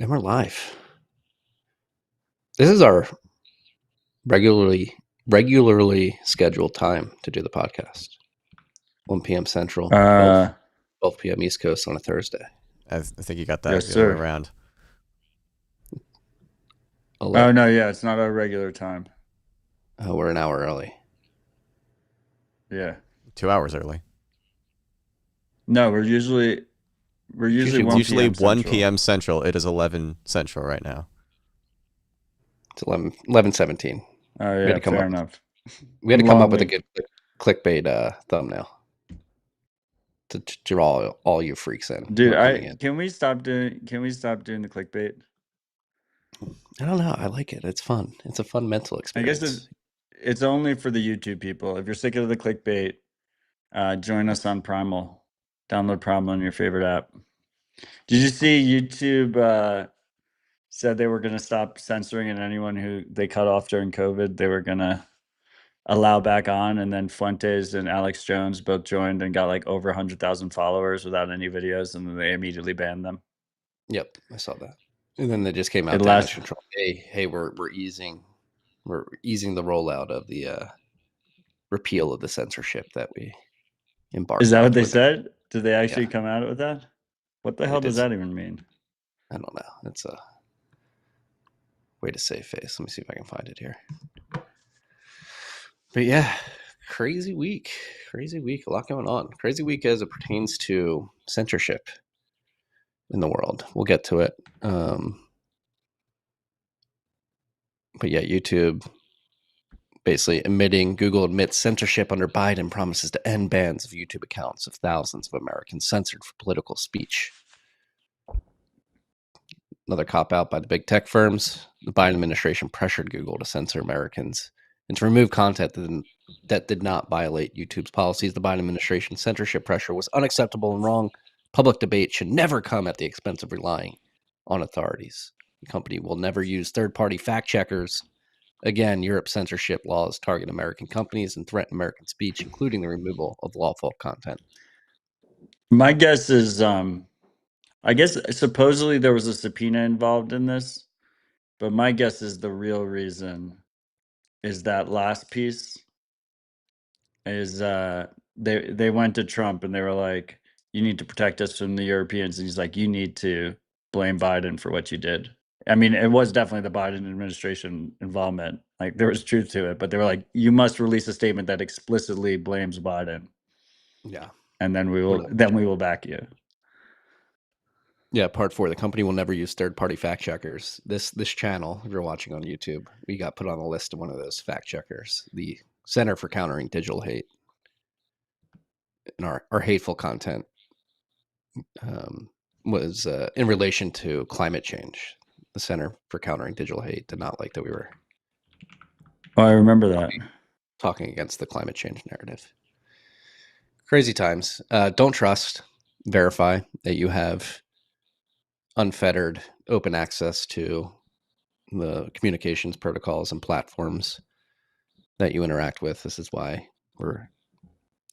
And we're live. This is our regularly scheduled time to do the podcast. 1 p.m. Central, 12 p.m. East Coast on a Thursday. I think you got that Yes, the other way sir. around. Oh no, yeah, it's not our regular time. We're an hour early. Yeah. 2 hours early. No, we're usually usually 1 It's usually p.m. 1 Central. p.m. Central. It is 11 Central right now. It's 11:17. Oh We had yeah, to come fair up. enough. We had to come up with a Long good clickbait thumbnail to draw all you freaks in who Dude, are coming in. can we stop doing the clickbait? I don't know. I like it. It's fun. It's a fun mental I guess experience. it's only for the YouTube people. If you're sick of the clickbait, join us on Primal. Download Primal on your favorite app. Did you see YouTube said they were going to stop censoring, and anyone who they cut off during COVID, they were going to allow back on, and then Fuentes and Alex Jones both joined and got like over 100,000 followers without any videos, and then they immediately banned them. Yep, I saw that. And then they just came out It damage last control. Hey, we're easing the rollout of the repeal of the censorship that we embarked Is that on. what they said? Did they actually Yeah. come out with that? What the They hell did does that even mean? I don't know. It's a way to save face. Let me see if I can find it here. But yeah, crazy week. A lot going on. Crazy week as it pertains to censorship in the world. We'll get to it. But yeah, YouTube basically Google admits censorship under Biden, promises to end bans of YouTube accounts of thousands of Americans censored for political speech. Another cop out by the big tech firms. The Biden administration pressured Google to censor Americans and to remove content that did not violate YouTube's policies. The Biden administration censorship pressure was unacceptable and wrong. Public debate should never come at the expense of relying on authorities. The company will never use third-party fact checkers. Again, Europe's censorship laws target American companies and threaten American speech, including the removal of lawful content. My guess is, I guess supposedly there was a subpoena involved in this, but my guess is the real reason is that last piece is they went to Trump and they were like, you need to protect us from the Europeans, and he's like, you need to blame Biden for what you did. I mean, it was definitely the Biden administration involvement. Like there was truth to it, but they were like, you must release a statement that explicitly blames Biden. Yeah. And then we will back you. Yeah, part 4. The company will never use third-party fact checkers. This channel, if you're watching on YouTube, we got put on the list of one of those fact checkers, the Center for Countering Digital Hate. And our hateful content was in relation to climate change. The Center for Countering Digital Hate did not like that we were Oh, I remember that. talking against the climate change narrative. Crazy times. Don't trust. Verify that you have unfettered open access to the communications protocols and platforms that you interact with. This is why we're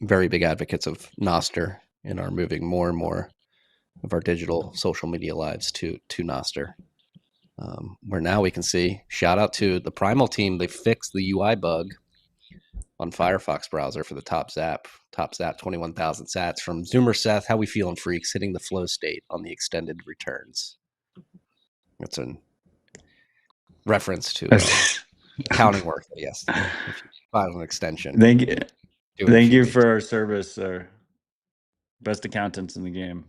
very big advocates of Nostr and are moving more and more of our digital social media lives to Nostr. Where now we can see, shout out to the Primal team, they fixed the UI bug on Firefox browser for the Top Zap 21,000 sats from Zoomer Seth. How we feeling, freaks? Hitting the flow state on the extended returns. That's a reference to accounting work, yes. If you file an extension. Thank you for our service, sir. Best accountants in the game.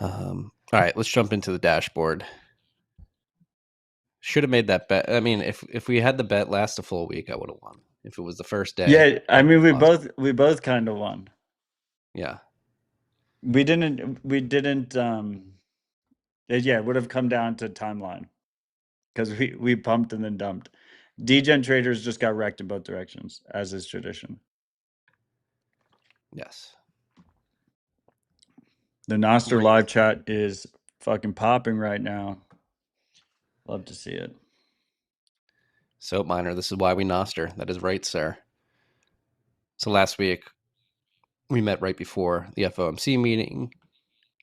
Yeah. All right, let's jump into the dashboard. Should have made that bet. I mean, if we had the bet last a full week, I would have won. If it was the first day. Yeah, I mean, we both kind of won. Yeah. We didn't it would have come down to timeline because we pumped and then dumped. Degen traders just got wrecked in both directions, as is tradition. Yes. The Nostr live chat is fucking popping right now. Love to see it. Soap miner, this is why we Nostr. That is right, sir. So last week we met right before the FOMC meeting.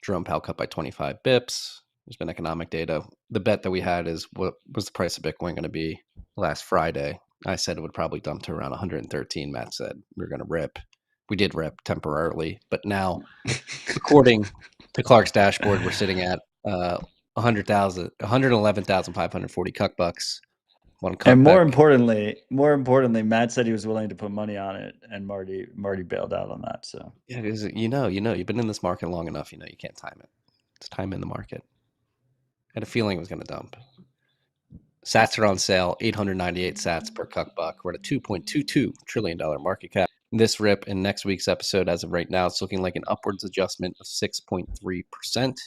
Jerome Powell cut by 25 bips. There's been economic data. The bet that we had is what was the price of Bitcoin going to be last Friday. I said it would probably dump to around 113. Matt said we were going to rip. We did rip temporarily, but now, according to Clark's dashboard, we're sitting at 111,540 cuck bucks. And more importantly, Matt said he was willing to put money on it, and Marty bailed out on that. So yeah, because you've been in this market long enough. You can't time it. It's time in the market. I had a feeling it was going to dump. Sats are on sale, 898 sats per cuck buck. We're at a $2.22 trillion market cap. This rip in next week's episode, as of right now, it's looking like an upwards adjustment of 6.3%.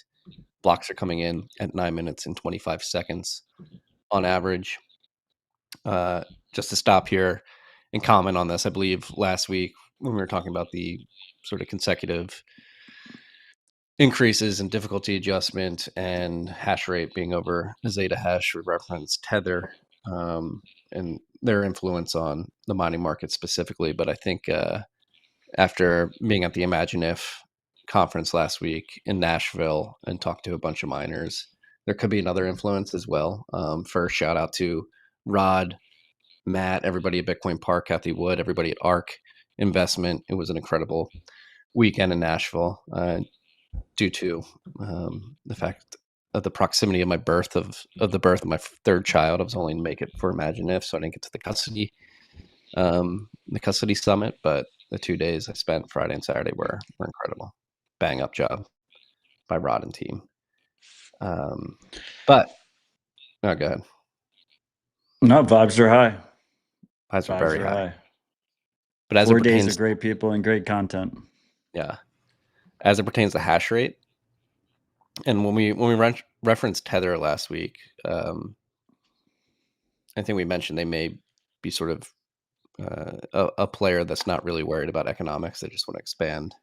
Blocks are coming in at 9 minutes and 25 seconds on average. Just to stop here and comment on this, I believe last week when we were talking about the sort of consecutive increases in difficulty adjustment and hash rate being over a zeta hash, we referenced Tether and their influence on the mining market specifically. But I think after being at the Imagine If conference last week in Nashville and talked to a bunch of miners, there could be another influence as well. First, shout out to Rod, Matt, everybody at Bitcoin Park, Kathy Wood, everybody at ARK Investment. It was an incredible weekend in Nashville due to the fact of the proximity of my birth of the birth of my third child. I was only to make it for Imagine If, so I didn't get to the custody summit, but the 2 days I spent Friday and Saturday were incredible. Bang up job by Rod and team. But go ahead. No, vibes are high. Vibes are very high. But as 4 it days pertains of great people and great content. Yeah. As it pertains to hash rate, and when we referenced Tether last week, I think we mentioned they may be sort of a player that's not really worried about economics. They just want to expand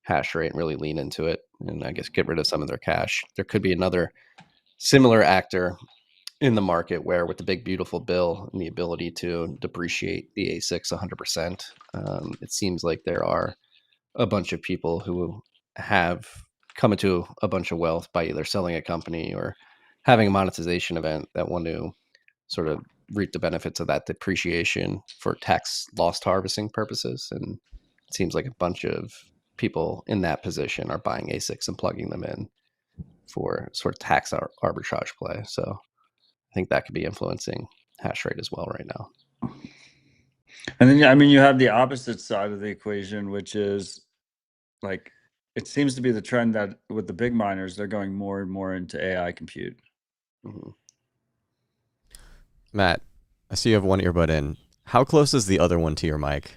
hash rate and really lean into it, and I guess get rid of some of their cash. There could be another similar actor in the market where, with the big beautiful bill and the ability to depreciate the ASICs 100%, it seems like there are a bunch of people who have come into a bunch of wealth by either selling a company or having a monetization event that want to sort of reap the benefits of that depreciation for tax loss harvesting purposes. And it seems like a bunch of people in that position are buying ASICs and plugging them in for sort of tax arbitrage play. So I think that could be influencing hash rate as well right now. And then, I mean, you have the opposite side of the equation, which is like, it seems to be the trend that with the big miners, they're going more and more into AI compute. Mm-hmm. Matt, I see you have one earbud in. How close is the other one to your mic?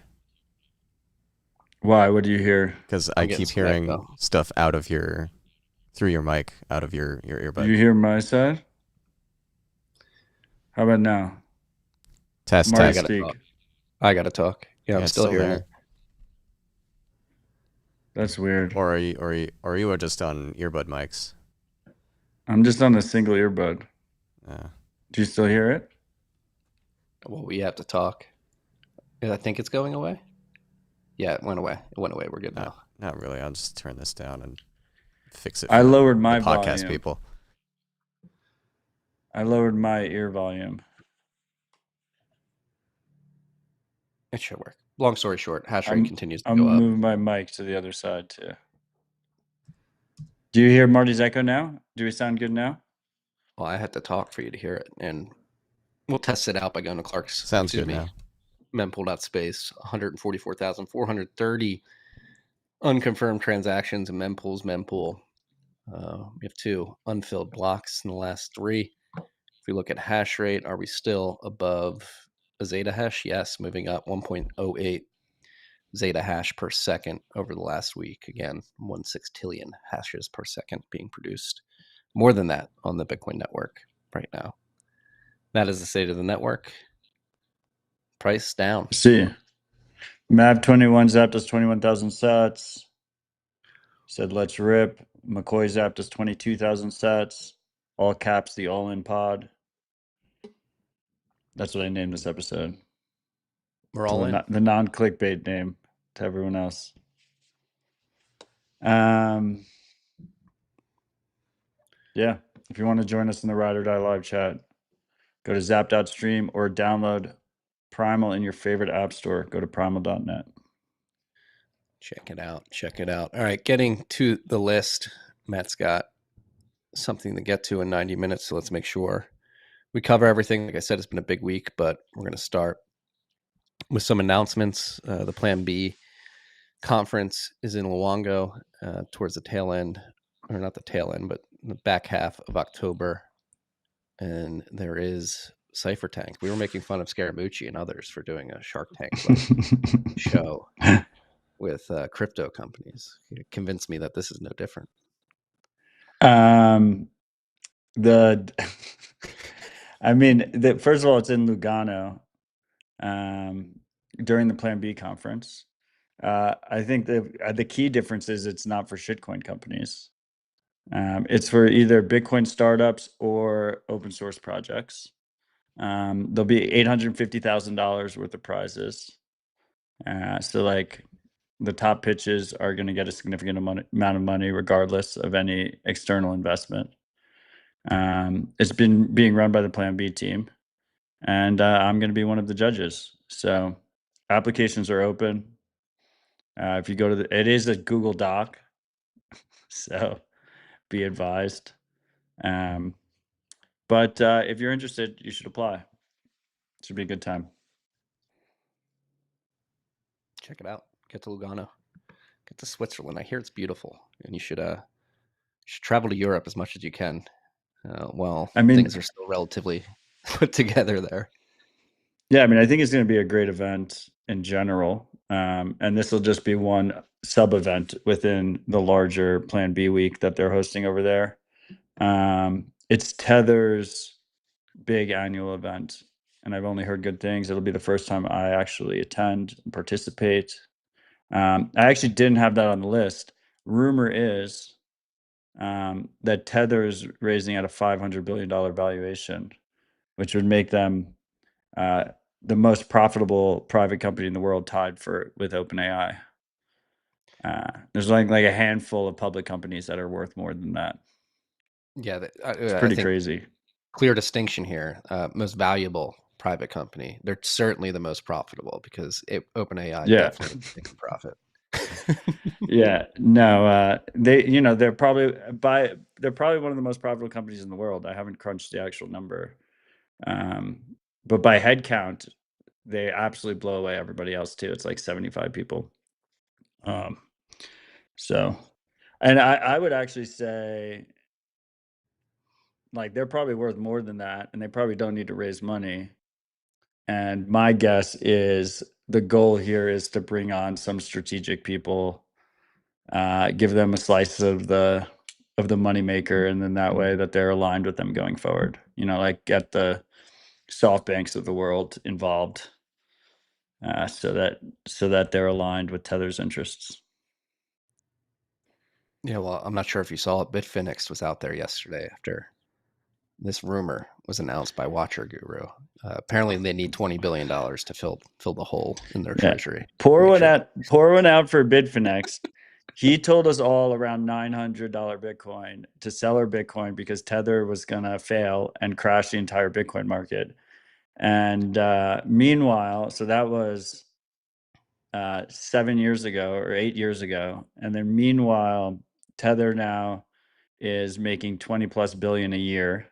Why? What do you hear? Because I keep hearing stuff through your mic, out of your earbud. You hear my side? How about now? Test. Marty, speak. I gotta talk. Yeah, I'm still hearing it. That's weird. Or are you just on earbud mics? I'm just on a single earbud. Yeah. Do you still hear it? Well, we have to talk. I think it's going away. Yeah, it went away. We're good now. Not really. I'll just turn this down and fix it. I lowered my podcast volume. People. I lowered my ear volume. It should work. Long story short, hash rate continues to go up. I'm moving my mic to the other side too. Do you hear Marty's echo now? Do we sound good now? Well, I had to talk for you to hear it, and we'll test it out by going to Clark's. Sounds good now. Mempool.space, 144,430 unconfirmed transactions in mempool. We have 2 unfilled blocks in the last 3. If we look at hash rate, are we still above a zeta hash? Yes, moving up 1.08 zeta hash per second over the last week. Again, 1 sextillion hashes per second being produced. More than that on the Bitcoin network right now. That is the state of the network. Price down. See, Mav21 zapped us 21,000 sats. Said let's rip. McCoy zapped us 22,000 sats. All caps, the all-in pod. That's what I named this episode. We're all in. The non-clickbait name to everyone else. Yeah. If you want to join us in the Ride or Die live chat, go to zap.stream or download Primal in your favorite app store. Go to primal.net. Check it out. Check it out. All right, getting to the list. Matt's got something to get to in 90 minutes, so let's make sure we cover everything. Like I said, it's been a big week, but we're going to start with some announcements. The Plan B conference is in Luongo towards the tail end, or not the tail end, but the back half of October. And there is Cypher Tank. We were making fun of Scaramucci and others for doing a Shark Tank like show with crypto companies. It convinced me that this is no different. First of all, it's in Lugano during the Plan B conference. I think the key difference is it's not for shitcoin companies. It's for either Bitcoin startups or open source projects. There'll be $850,000 worth of prizes. So like the top pitches are going to get a significant amount of money regardless of any external investment. It's been being run by the Plan B team, and I'm going to be one of the judges. So applications are open. If you go to it is a Google Doc, so be advised. But if you're interested, you should apply. It should be a good time. Check it out. Get to Lugano. Get to Switzerland. I hear it's beautiful, and you should travel to Europe as much as you can. Things are still relatively put together there. Yeah, I think it's going to be a great event in general, and this will just be one sub event within the larger Plan B week that they're hosting over there. It's Tether's big annual event, and I've only heard good things. It'll be the first time I actually attend and participate. I actually didn't have that on the list. Rumor is that Tether is raising at a $500 billion valuation, which would make them the most profitable private company in the world, tied with OpenAI. There's like a handful of public companies that are worth more than that. Yeah, it's pretty crazy. Clear distinction here. Most valuable private company. They're certainly the most profitable because OpenAI definitely making profit. Yeah, no, they're probably one of the most profitable companies in the world. I haven't crunched the actual number, but by head count, they absolutely blow away everybody else too. It's like 75 people. So, and I would actually say, like, they're probably worth more than that, and they probably don't need to raise money. And my guess is the goal here is to bring on some strategic people, give them a slice of the moneymaker, and then that way that they're aligned with them going forward. Like get the SoftBanks of the world involved, so that they're aligned with Tether's interests. Yeah, well, I'm not sure if you saw it. Bitfinex was out there yesterday after this rumor was announced by Watcher Guru. Apparently, they need $20 billion to fill the hole in their treasury. Pour one out for Bitfinex. He told us all around $900 Bitcoin to sell our Bitcoin because Tether was going to fail and crash the entire Bitcoin market. And meanwhile, so that was 7 years ago or 8 years ago. And then meanwhile, Tether now is making 20 plus billion a year.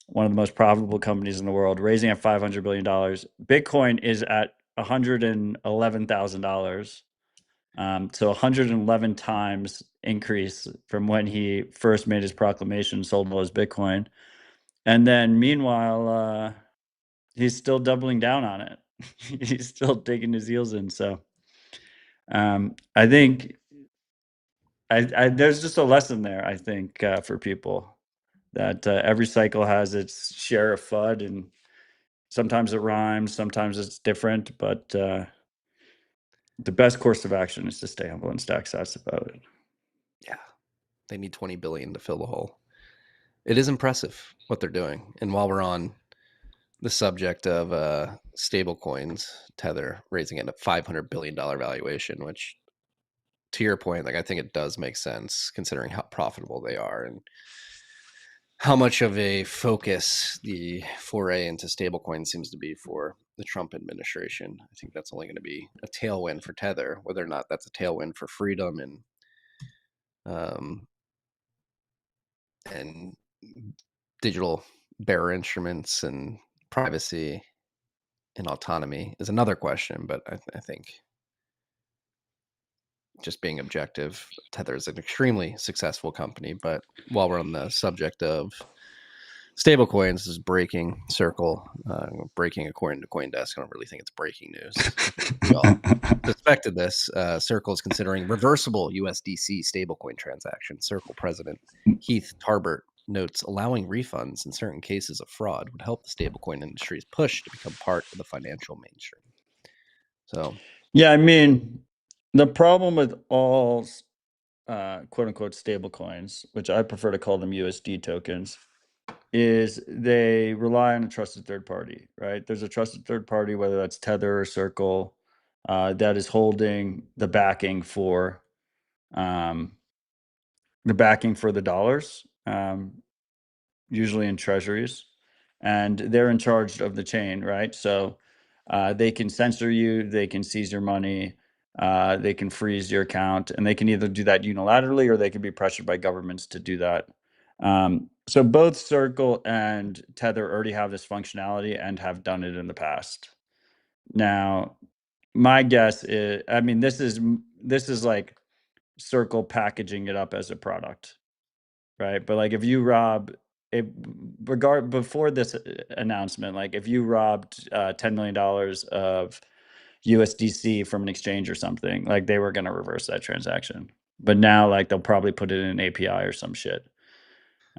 One of the most profitable companies in the world, raising at $500 billion. Bitcoin is at $111,000. So 111 times increase from when he first made his proclamation, sold all his Bitcoin. And then meanwhile, he's still doubling down on it. He's still digging his heels in. So I think there's just a lesson there, I think, for people, that every cycle has its share of FUD, and sometimes it rhymes, sometimes it's different, but the best course of action is to stay humble and stack sats about it. Yeah, they need 20 billion to fill the hole. It is impressive what they're doing. And while we're on the subject of stablecoins, Tether raising it a $500 billion valuation, which, to your point, like, I think it does make sense considering how profitable they are. And how much of a focus the foray into stablecoin seems to be for the Trump administration. I think that's only going to be a tailwind for Tether. Whether or not that's a tailwind for freedom um, and digital bearer instruments and privacy and autonomy is another question. But I think just being objective, Tether is an extremely successful company. But while we're on the subject of stablecoins, is breaking Circle, breaking according to CoinDesk. I don't really think it's breaking news. I think we all suspected this. Circle is considering reversible USDC stablecoin transactions. Circle president Heath Tarbert notes allowing refunds in certain cases of fraud would help the stablecoin industry's push to become part of the financial mainstream. So, yeah, I mean, the problem with all quote unquote stable coins, which I prefer to call them USD tokens, is they rely on a trusted third party, right? There's a trusted third party, whether that's Tether or Circle, that is holding the backing for the dollars, usually in treasuries, and they're in charge of the chain, right? So they can censor you, they can seize your money, they can freeze your account, and they can either do that unilaterally or they can be pressured by governments to do that. So both Circle and Tether already have this functionality and have done it in the past. Now, my guess is, I mean, this is like Circle packaging it up as a product, right? But like if you rob before this announcement, like if you robbed $10 million of USDC from an exchange or something, like they were going to reverse that transaction. But now like they'll probably put it in an API or some shit.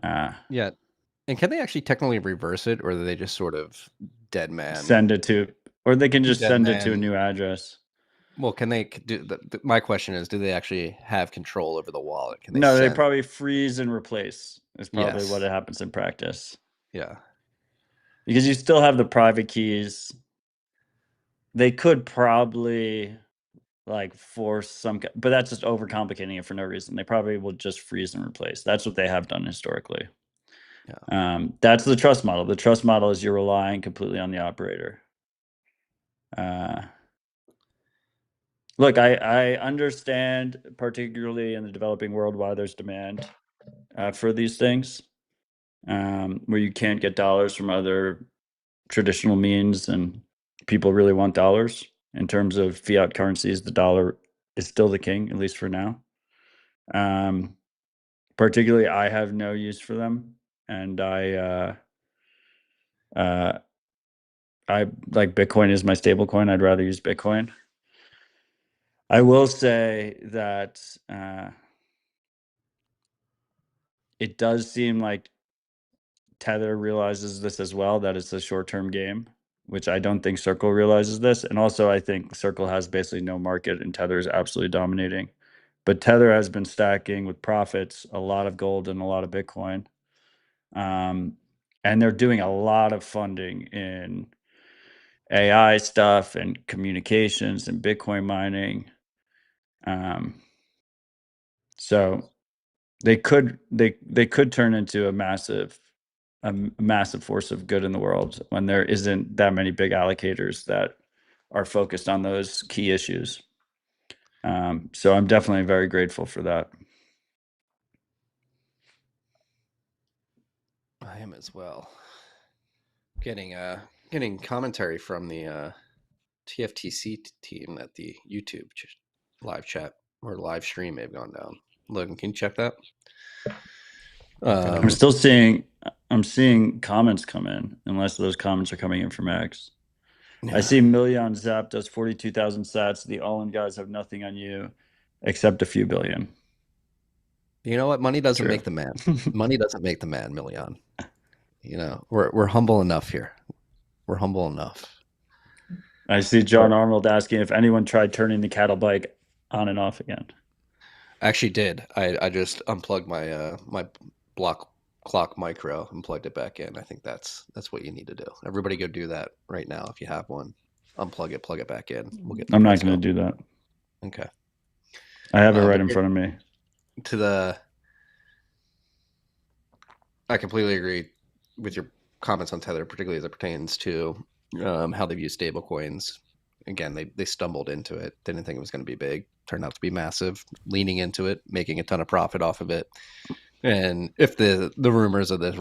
yeah. And can they actually technically reverse it, or do they just sort of dead man? Send it to, or they can just Dead send it to a man. new address. Well, can they do? My question is, do they actually have control over the wallet? Can they? No, they send? probably freeze and replace. Is probably Yes. what happens in practice. Yeah. Because you still have the private keys. They could probably like force some, but that's just overcomplicating it for no reason. They probably will just freeze and replace. That's what they have done historically. Yeah. That's the trust model. The trust model is you're relying completely on the operator. Look, I understand, particularly in the developing world, why there's demand for these things, where you can't get dollars from other traditional means, and people really want dollars. In terms of fiat currencies, the dollar is still the king, at least for now. Particularly, I have no use for them, and I like Bitcoin is my stable coin. I'd rather use Bitcoin. I will say that it does seem like Tether realizes this as well, that it's a short-term game, which I don't think Circle realizes this. And also, I think Circle has basically no market and Tether is absolutely dominating. But Tether has been stacking with profits a lot of gold and a lot of Bitcoin. And they're doing a lot of funding in AI stuff and communications and Bitcoin mining. So they could turn into a massive force of good in the world when there isn't that many big allocators that are focused on those key issues. So I'm definitely very grateful for that. I am as well. Getting commentary from the TFTC team at the YouTube live chat or live stream may have gone down. Logan, can you check that? I'm still seeing comments come in, unless those comments are coming in from X. Yeah. I see Million Zap does 42,000 sats. The all-in guys have nothing on you except a few billion. You know what? Money doesn't make the man. Money doesn't make the man, Million. You know, we're humble enough here. We're humble enough. I see John Arnold asking if anyone tried turning the cattle bike on and off again. I actually did. I just unplugged my my block clock micro and plugged it back in. I think that's what you need to do. Everybody go do that right now if you have one. Unplug it, plug it back in. We'll get. I'm not going to do that. Okay. I have it right in front of me. To the I completely agree with your comments on Tether, particularly as it pertains to how they view stablecoins. Again, they stumbled into it, didn't think it was going to be big, turned out to be massive, leaning into it, making a ton of profit off of it. And if the rumors of this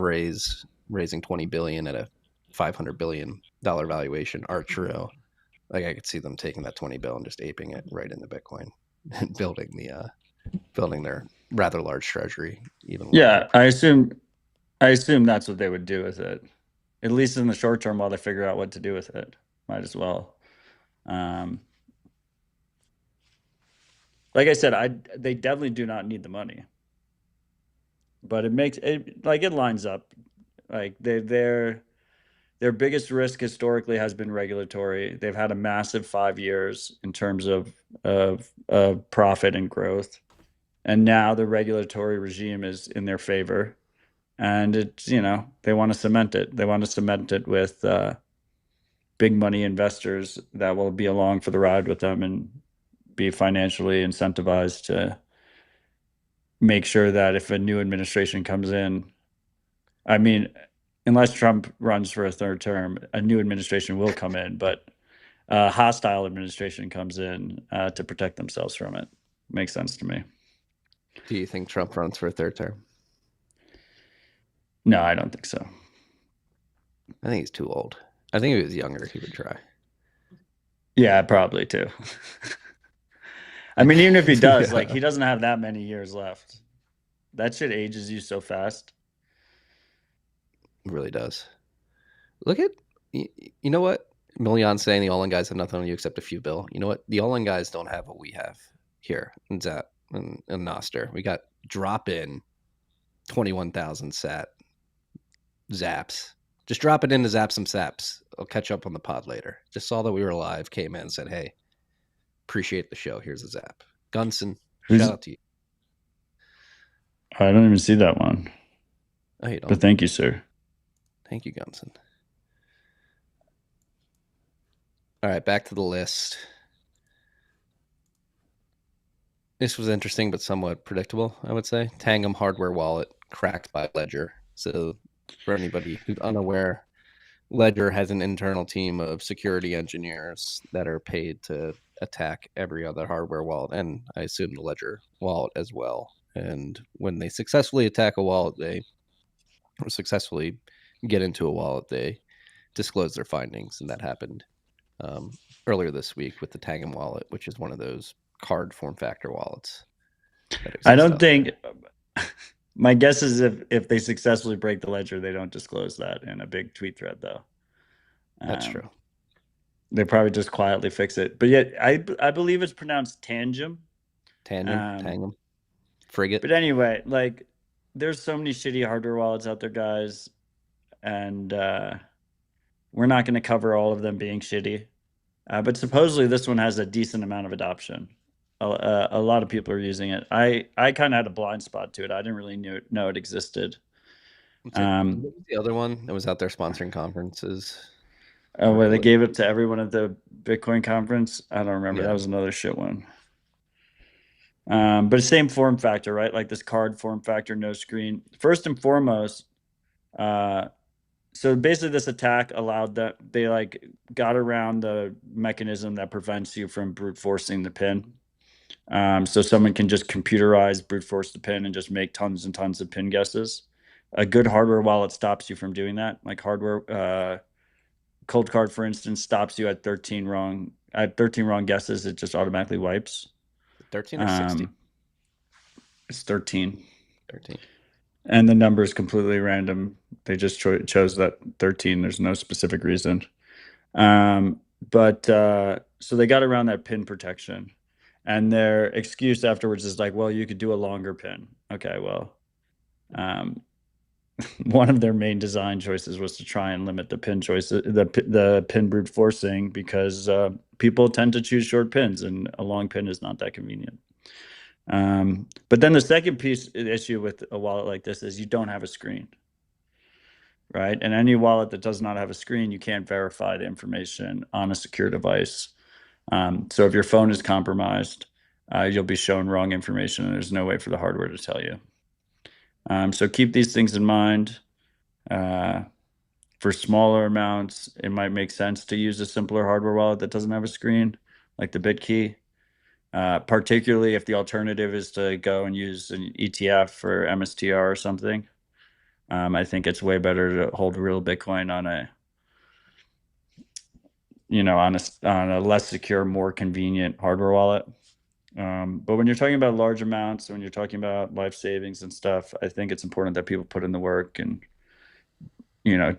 raising 20 billion at a 500 billion dollar valuation are true, like I could see them taking that 20 bill and just aping it right into Bitcoin and building their rather large treasury even larger. Yeah, I assume that's what they would do with it, at least in the short term, while they figure out what to do with it. Might as well. Like I said, they definitely do not need the money, but it makes it like it lines up. Like their biggest risk historically has been regulatory. They've had a massive 5 years in terms of profit and growth, and now the regulatory regime is in their favor, and it's they want to cement it. They want to cement it with big money investors that will be along for the ride with them and be financially incentivized to make sure that if a new administration comes in, I mean, unless Trump runs for a third term, a new administration will come in, but a hostile administration comes in to protect themselves from it. Makes sense to me. Do you think Trump runs for a third term? No, I don't think so. I think he's too old. I think if he was younger, he would try. Yeah, probably too. I mean, even if he does, Yeah. like, he doesn't have that many years left. That shit ages you so fast. It really does. Look at, you know what? Million saying the all-in guys have nothing on you except a few bill. You know what? The all-in guys don't have what we have here in Zap and Noster. We got drop in 21,000 sat zaps. Just drop it in to zap some saps. I'll catch up on the pod later. Just saw that we were live, came in and said, hey, appreciate the show. Here's a zap. Gunson, shout out to you. I don't even see that one. Oh, you don't? But thank you, sir. Thank you, Gunson. All right, back to the list. This was interesting, but somewhat predictable, I would say. Tangem hardware wallet cracked by Ledger. So, for anybody who's unaware, Ledger has an internal team of security engineers that are paid to attack every other hardware wallet, and I assume the Ledger wallet as well. And when they successfully attack a wallet, or successfully get into a wallet, they disclose their findings, and that happened earlier this week with the Tangem wallet, which is one of those card form factor wallets. I don't think. My guess is if they successfully break the ledger, they don't disclose that in a big tweet thread, though. That's true. They probably just quietly fix it. But yet, I believe it's pronounced Tangem. Tangem. Frigate. But anyway, like, there's so many shitty hardware wallets out there, guys, and we're not going to cover all of them being shitty. But supposedly this one has a decent amount of adoption. A lot of people are using it. I kind of had a blind spot to it. I didn't really know it existed. What was the other one that was out there sponsoring conferences? Where they gave it to everyone at the Bitcoin conference. I don't remember. Yeah. That was another shit one. But same form factor, right? Like this card form factor, no screen. First and foremost, so basically this attack allowed that they like got around the mechanism that prevents you from brute forcing the pin. So someone can just computerize brute force the pin and just make tons and tons of pin guesses. A good hardware wallet stops you from doing that. Like hardware, Cold Card, for instance, stops you at 13 wrong guesses. It just automatically wipes. 13 or 16? It's 13. 13. And the number is completely random. They just chose that 13. There's no specific reason. But so they got around that pin protection. And their excuse afterwards is like, well, you could do a longer pin. Okay, well, one of their main design choices was to try and limit the pin choices, the pin brute forcing, because people tend to choose short pins, and a long pin is not that convenient. But then the second issue with a wallet like this is you don't have a screen, right? And any wallet that does not have a screen, you can't verify the information on a secure device. So if your phone is compromised, you'll be shown wrong information, and there's no way for the hardware to tell you. So keep these things in mind. For smaller amounts, it might make sense to use a simpler hardware wallet that doesn't have a screen, like the BitKey. Particularly if the alternative is to go and use an ETF or MSTR or something. I think it's way better to hold real Bitcoin on a, on a less secure, more convenient hardware wallet. But when you're talking about large amounts, when you're talking about life savings and stuff, I think it's important that people put in the work and,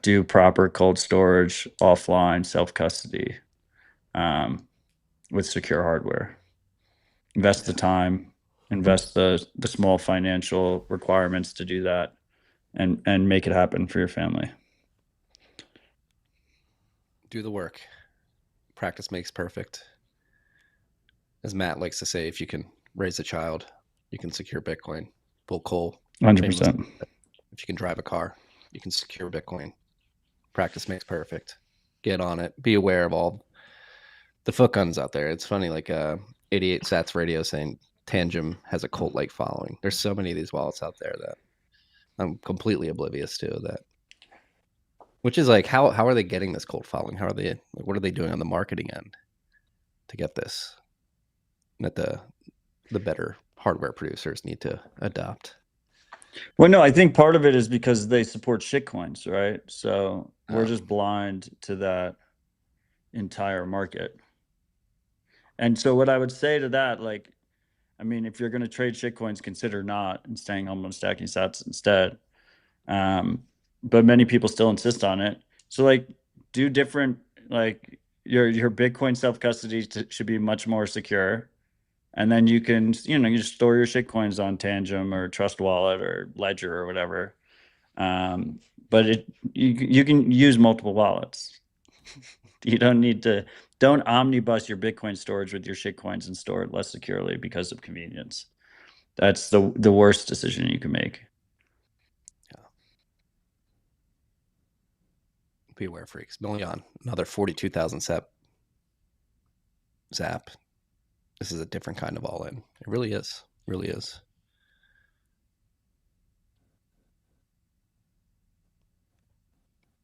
do proper cold storage, offline, self-custody, with secure hardware. Invest the time, invest the small financial requirements to do that, and make it happen for your family. Do the work. Practice makes perfect. As Matt likes to say, if you can raise a child, you can secure Bitcoin. Pull coal. 100%. If you can drive a car, you can secure Bitcoin. Practice makes perfect. Get on it. Be aware of all the foot guns out there. It's funny, like 88 Sats Radio saying Tangem has a cult-like following. There's so many of these wallets out there that I'm completely oblivious to. That, which is like, how are they getting this cult following? How are they? Like, what are they doing on the marketing end to get this? That the better hardware producers need to adopt. Well, no, I think part of it is because they support shitcoins, right? So we're just blind to that entire market. And so what I would say to that, like, I mean, if you're going to trade shitcoins, consider not and staying home and stacking sats instead. But many people still insist on it. So like, do different, like your Bitcoin self-custody should be much more secure. And then you can, you just store your shitcoins on Tangem or Trust Wallet or Ledger or whatever. But you can use multiple wallets. You don't omnibus your Bitcoin storage with your shitcoins and store it less securely because of convenience. That's the worst decision you can make. Yeah. Beware, freaks. Million, another 42,000 zap. This is a different kind of all in. It really is. Really is.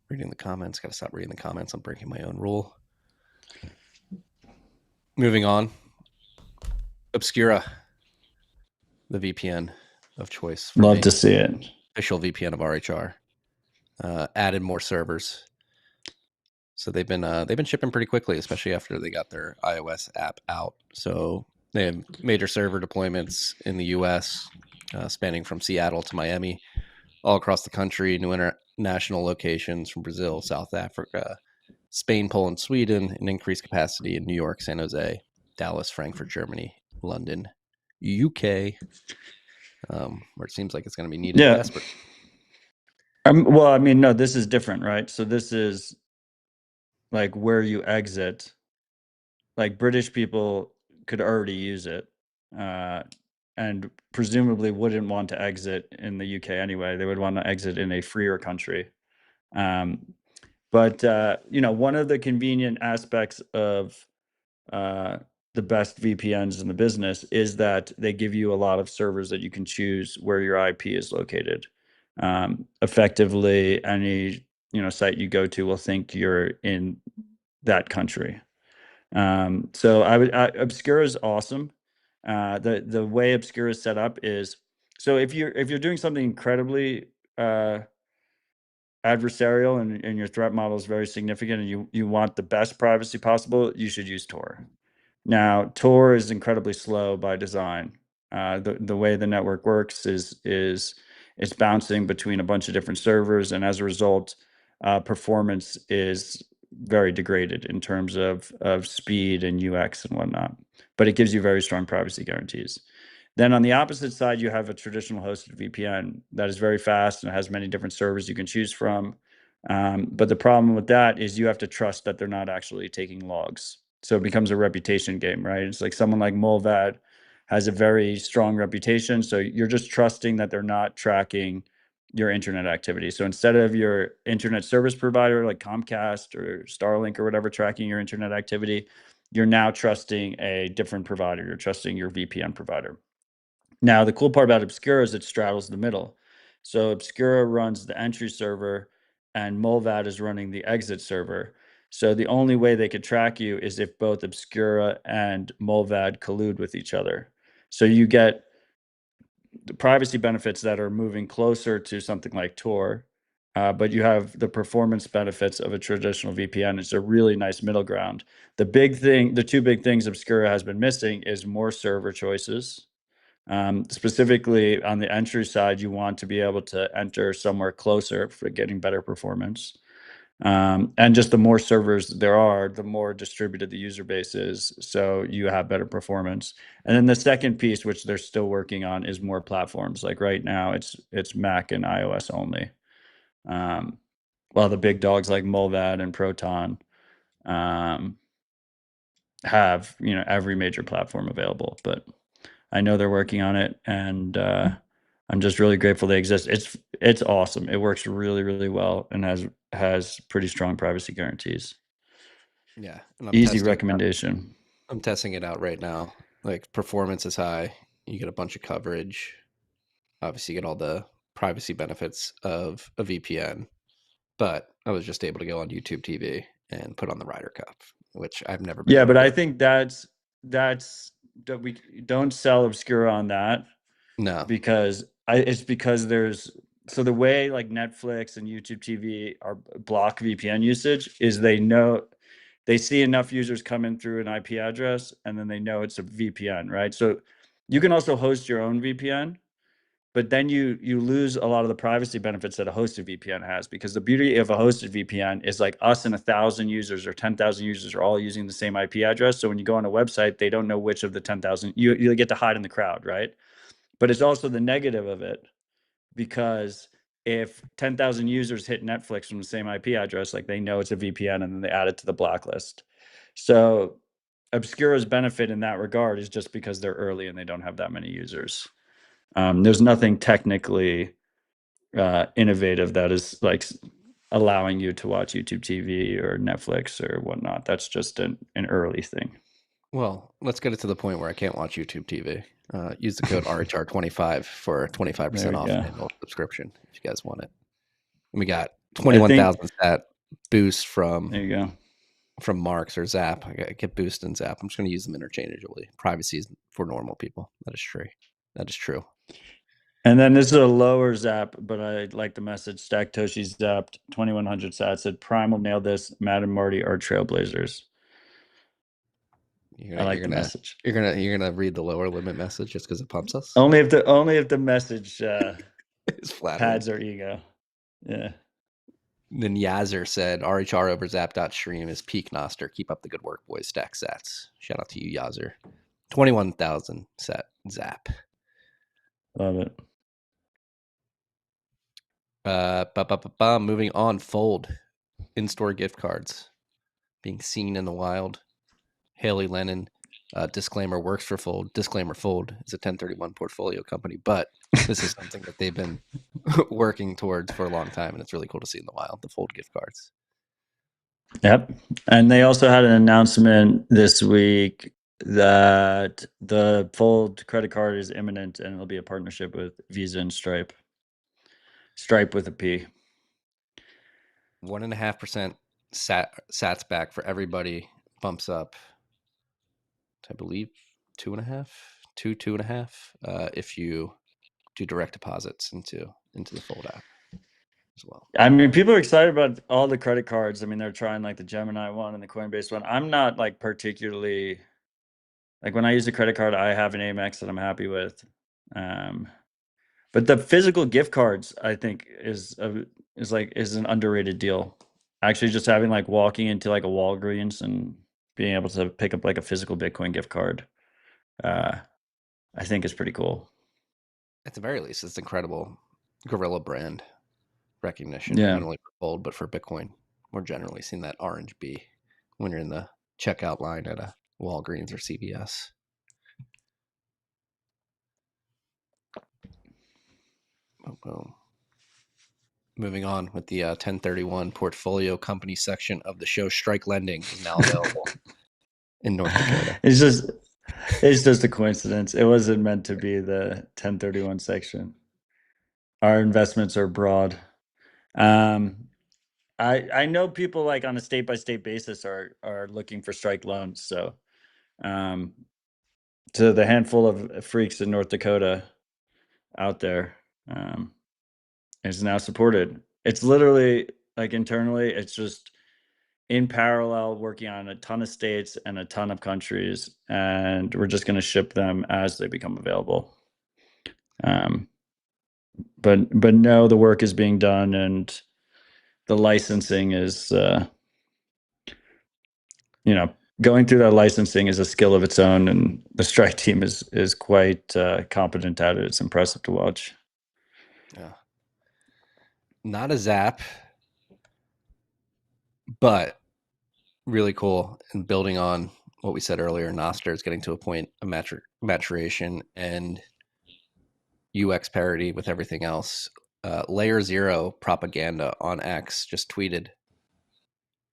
Reading the comments. Got to stop reading the comments. I'm breaking my own rule. Moving on. Obscura, the VPN of choice. Love to see it. Official VPN of RHR. Added more servers. So they've been shipping pretty quickly, especially after they got their iOS app out. So they have major server deployments in the U.S., spanning from Seattle to Miami, all across the country, new international locations from Brazil, South Africa, Spain, Poland, Sweden, and increased capacity in New York, San Jose, Dallas, Frankfurt, Germany, London, UK, where it seems like it's going to be needed desperately. Well, I mean, no, this is different, right? So this is like where you exit. Like British people could already use it, and presumably wouldn't want to exit in the UK anyway. They would want to exit in a freer country. But one of the convenient aspects of the best VPNs in the business is that they give you a lot of servers that you can choose where your IP is located. Effectively, any site you go to will think you're in that country. So Obscura is awesome. The way Obscura is set up is, so if you're doing something incredibly adversarial and your threat model is very significant and you want the best privacy possible, you should use Tor. Now, Tor is incredibly slow by design. The way the network works is it's bouncing between a bunch of different servers, and as a result, performance is very degraded in terms of speed and UX and whatnot. But it gives you very strong privacy guarantees. Then on the opposite side, you have a traditional hosted VPN that is very fast and has many different servers you can choose from. But the problem with that is you have to trust that they're not actually taking logs. So it becomes a reputation game, right? It's like someone like Mulvad has a very strong reputation. So you're just trusting that they're not tracking your internet activity. So instead of your internet service provider like Comcast or Starlink or whatever tracking your internet activity, you're now trusting a different provider. You're trusting your VPN provider. Now, the cool part about Obscura is it straddles the middle. So Obscura runs the entry server and Mulvad is running the exit server. So the only way they could track you is if both Obscura and Mulvad collude with each other. So you get the privacy benefits that are moving closer to something like Tor, but you have the performance benefits of a traditional VPN. It's a really nice middle ground. The two big things Obscura has been missing is more server choices. Specifically on the entry side, you want to be able to enter somewhere closer for getting better performance. And just the more servers there are, the more distributed the user base is, so you have better performance. And then the second piece, which they're still working on, is more platforms. Like right now, it's Mac and iOS only. While the big dogs like Mulvad and Proton have every major platform available. But I know they're working on it, and I'm just really grateful they exist. It's awesome. It works really, really well and has pretty strong privacy guarantees. Yeah, and I'm Easy testing recommendation. I'm testing it out right now. Like performance is high. You get a bunch of coverage. Obviously, you get all the privacy benefits of a VPN. But I was just able to go on YouTube TV and put on the Ryder Cup, which I've never been Yeah, able to but do. I think that's that we don't sell Obscura on that No. because it's because there's so the way like Netflix and YouTube TV are block VPN usage is they see enough users come in through an IP address and then they know it's a VPN, right? So you can also host your own VPN, but then you lose a lot of the privacy benefits that a hosted VPN has, because the beauty of a hosted VPN is like us and 1,000 users or 10,000 users are all using the same IP address. So when you go on a website, they don't know which of the 10,000 you get to hide in the crowd, right? But it's also the negative of it, because if 10,000 users hit Netflix from the same IP address, like they know it's a VPN and then they add it to the blacklist. So Obscura's benefit in that regard is just because they're early and they don't have that many users. There's nothing technically innovative that is like allowing you to watch YouTube TV or Netflix or whatnot. That's just an early thing. Well, let's get it to the point where I can't watch YouTube TV. Use the code RHR25 for 25% off an annual subscription if you guys want it. And we got 21,000 stat boost from there you go. From Marks or Zap. I get Boost and Zap. I'm just going to use them interchangeably. Privacy is for normal people. That is true. That is true. And then this is a lower Zap, but I like the message. Stack Toshi zapped 2100 sat, said Primal nailed this. Matt and Marty are trailblazers. I like the message. You're gonna read the lower limit message just because it pumps us. Only if the message is pads our ego. Yeah. Then Yazzer said RHR over Zap.stream is peak Noster. Keep up the good work, boys. Stack sats. Shout out to you, Yazzer. 21,000 set Zap. Love it. Moving on, Fold. In-store gift cards being seen in the wild. Haley Lennon, disclaimer, works for Fold. Disclaimer, Fold is a 1031 portfolio company, but this is something that they've been working towards for a long time, and it's really cool to see in the wild, the Fold gift cards. Yep. And they also had an announcement this week that the Fold credit card is imminent and it'll be a partnership with Visa and Stripe. Stripe with a P. 1.5% sats back for everybody, bumps up I believe 2.5, 2.5 if you do direct deposits into the Fold app as well. I mean, people are excited about all the credit cards. I mean, they're trying like the Gemini one and the Coinbase one. I'm not like particularly like, when I use a credit card, I have an Amex that I'm happy with. But the physical gift cards, I think, is an underrated deal. Actually, just having like walking into like a Walgreens and being able to pick up like a physical Bitcoin gift card, I think is pretty cool. At the very least, it's incredible guerrilla brand recognition, Yeah. not only for Fold but for Bitcoin more generally. Seeing that orange B when you're in the checkout line at a Walgreens or CVS. Boom. Moving on with the 1031 portfolio company section of the show. Strike Lending is now available in North Dakota. It's just a coincidence. It wasn't meant to be the 1031 section. Our investments are broad. I know people like on a state by state basis are looking for strike loans. So to the handful of freaks in North Dakota out there, is now supported. It's literally like internally, it's just in parallel working on a ton of states and a ton of countries, and we're just going to ship them as they become available. But no, the work is being done, and the licensing is, going through that licensing is a skill of its own, and the strike team is quite competent at it. It's impressive to watch. Yeah. Not a zap, but really cool. And building on what we said earlier, Nostr is getting to a point of maturation and UX parity with everything else. Layer Zero propaganda on X just tweeted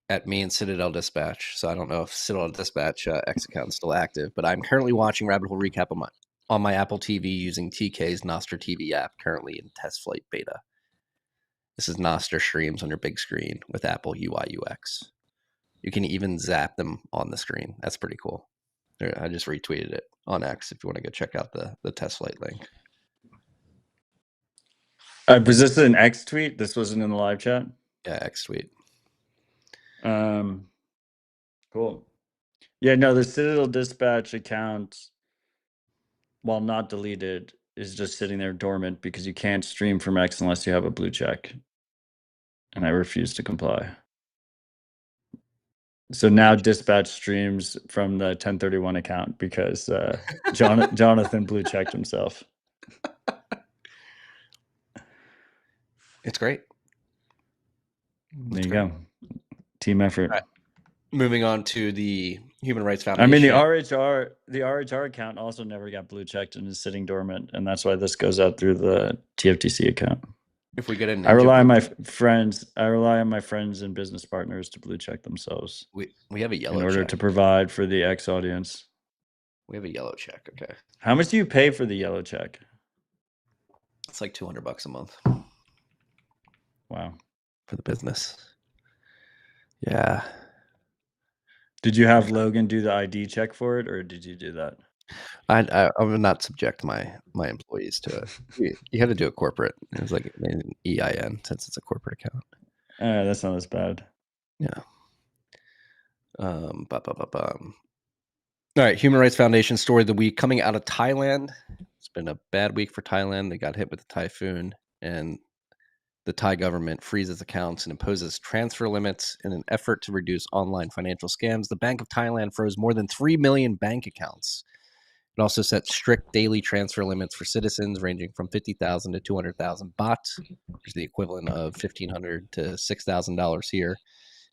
at me and Citadel Dispatch. So I don't know if Citadel Dispatch X account is still active, but I'm currently watching Rabbit Hole Recap on my Apple TV using TK's Nostr TV app, currently in test flight beta. This is Nostr streams on your big screen with Apple UI UX. You can even zap them on the screen. That's pretty cool. I just retweeted it on X if you want to go check out the test flight link. Was this an X tweet? This wasn't in the live chat? Yeah, X tweet. Cool. Yeah, no, the Citadel Dispatch account, while not deleted, is just sitting there dormant because you can't stream from X unless you have a blue check. And I refuse to comply. So now Dispatch streams from the 1031 account because Jonathan blue checked himself. It's great. There you go. Team effort. Right. Moving on to the Human Rights Foundation. I mean, the RHR account also never got blue checked and is sitting dormant, and that's why this goes out through the TFTC account. If we get an I rely on my friends. I rely on my friends and business partners to blue check themselves. We have a yellow in order check to provide for the X audience. We have a yellow check. Okay. How much do you pay for the yellow check? It's like $200 a month. Wow. For the business. Yeah. Did you have Logan do the ID check for it, or did you do that? I would not subject my employees to it. You had to do a corporate. It was like an EIN since it's a corporate account. That's not as bad. Yeah. All right. Human Rights Foundation story of the week coming out of Thailand. It's been a bad week for Thailand. They got hit with a typhoon, and the Thai government freezes accounts and imposes transfer limits in an effort to reduce online financial scams. The Bank of Thailand froze more than 3 million bank accounts. It also set strict daily transfer limits for citizens ranging from 50,000 to 200,000 baht, which is the equivalent of $1,500 to $6,000 here.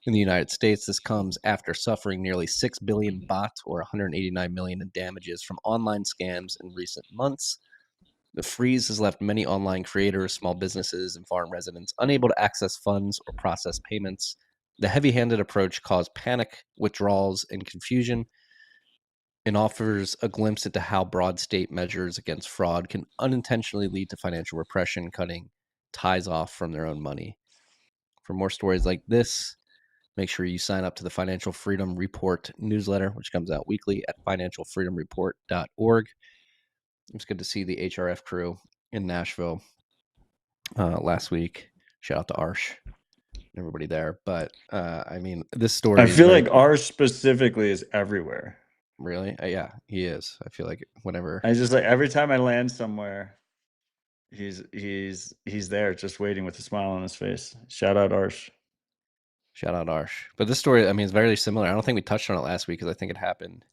In the United States, this comes after suffering nearly 6 billion baht or 189 million in damages from online scams in recent months. The freeze has left many online creators, small businesses, and foreign residents unable to access funds or process payments. The heavy-handed approach caused panic, withdrawals, and confusion, and offers a glimpse into how broad state measures against fraud can unintentionally lead to financial repression, cutting Thais off from their own money. For more stories like this, make sure you sign up to the Financial Freedom Report newsletter, which comes out weekly at financialfreedomreport.org. It's good to see the HRF crew in Nashville last week. Shout out to Arsh and everybody there. But I mean, this story. I feel like Arsh specifically is everywhere. Really? Yeah, he is. I feel like whenever I just like every time I land somewhere, he's there, just waiting with a smile on his face. Shout out Arsh. Shout out Arsh. But this story, I mean, it's very similar. I don't think we touched on it last week because I think it happened,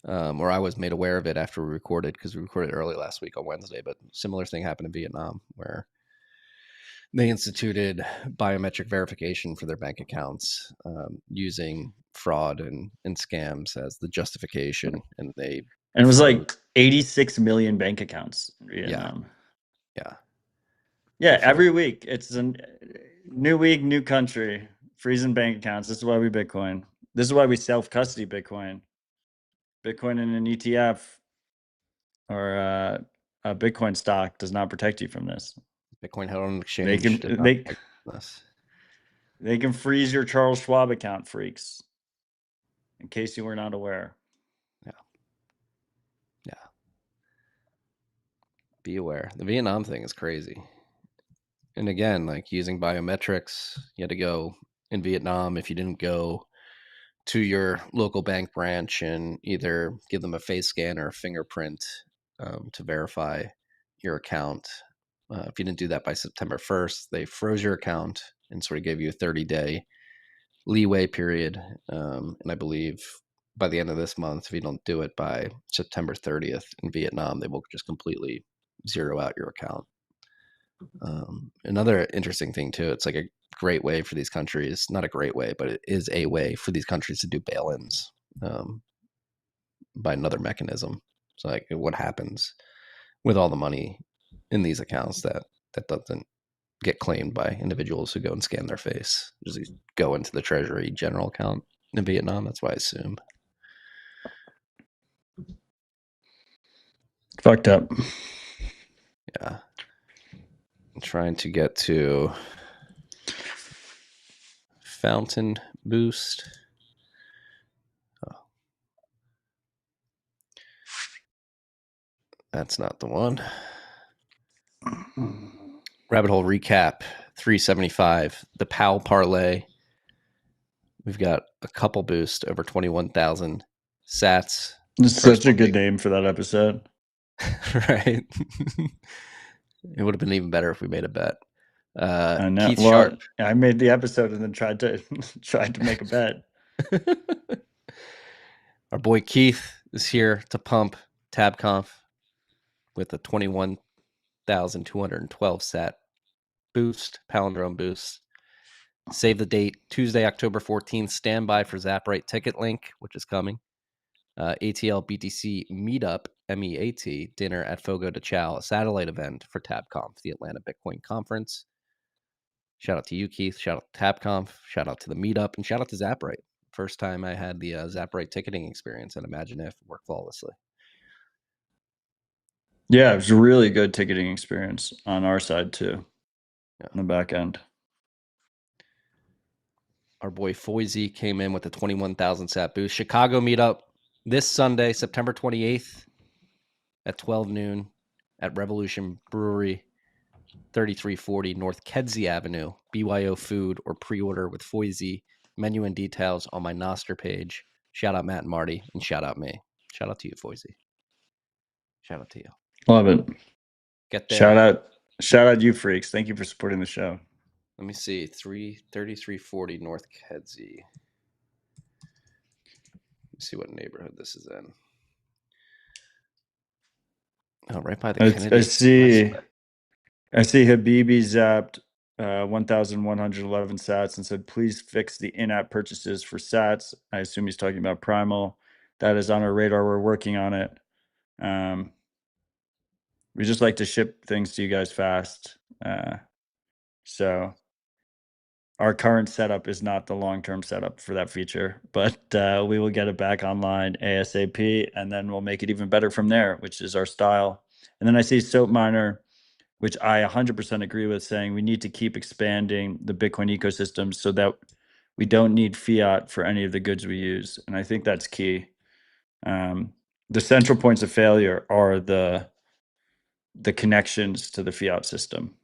or I was made aware of it after we recorded because we recorded early last week on Wednesday. But similar thing happened in Vietnam where they instituted biometric verification for their bank accounts using fraud and scams as the justification, and it was like 86 million bank accounts in Vietnam. Yeah. Every week it's a new week, new country, freezing bank accounts. This is why we Bitcoin. This is why we self-custody Bitcoin. Bitcoin in an ETF or a Bitcoin stock does not protect you from this. Bitcoin held on an exchange. They can did not they like this. they can freeze your Charles Schwab account, freaks. In case you were not aware. Yeah. Be aware. The Vietnam thing is crazy. And again, like using biometrics, you had to go in Vietnam. If you didn't go to your local bank branch and either give them a face scan or a fingerprint to verify your account, if you didn't do that by September 1st, they froze your account and sort of gave you a 30-day leeway period. And I believe by the end of this month, if you don't do it by September 30th in Vietnam, they will just completely zero out your account. Another interesting thing too, it's like a great way for these countries, not a great way, but it is a way for these countries to do bail-ins by another mechanism. So like what happens with all the money in these accounts that doesn't get claimed by individuals who go and scan their face? Just go into the Treasury general account in Vietnam. That's why I assume. Fucked up. Yeah. I'm trying to get to Fountain Boost. Oh. That's not the one. Rabbit Hole Recap 375. The POW Parlay. We've got a couple boost over 21,000 sats. This is such a good name for that episode. Right. It would have been even better if we made a bet. I know. Keith Well, Sharp. I made the episode and then tried to make a bet. Our boy Keith is here to pump TabConf with a 21,212 sat boost, palindrome boost. Save the date, Tuesday, October 14th. Stand by for ZapRight ticket link, which is coming. ATL BTC Meetup, MEAT, dinner at Fogo de Chao, a satellite event for TabConf, the Atlanta Bitcoin Conference. Shout out to you, Keith. Shout out to TabConf. Shout out to the Meetup. And shout out to ZapRight. First time I had the ZapRight ticketing experience, and imagine if it worked flawlessly. Yeah, it was a really good ticketing experience on our side too. Yeah. On the back end. Our boy Foisey came in with a 21,000 sat boost. Chicago Meetup this Sunday, September 28th at 12 noon at Revolution Brewery, 3340 North Kedzie Avenue. BYO food or pre-order with Foisey. Menu and details on my Nostr page. Shout out Matt and Marty, and shout out me. Shout out to you, Foisey. Shout out to you. Love it. Get there. Shout out you freaks. Thank you for supporting the show. Let me see. 3340 North Kedzie. Let's see what neighborhood this is in. Oh, right by the Kennedy. I see Habibi zapped 1,111 sats and said, please fix the in-app purchases for sats. I assume he's talking about Primal. That is on our radar. We're working on it. We just like to ship things to you guys fast. So our current setup is not the long-term setup for that feature, but we will get it back online ASAP, and then we'll make it even better from there, which is our style. And then I see Soap Miner, which I 100% agree with, saying we need to keep expanding the Bitcoin ecosystem so that we don't need fiat for any of the goods we use. And I think that's key. The central points of failure are the connections to the fiat system.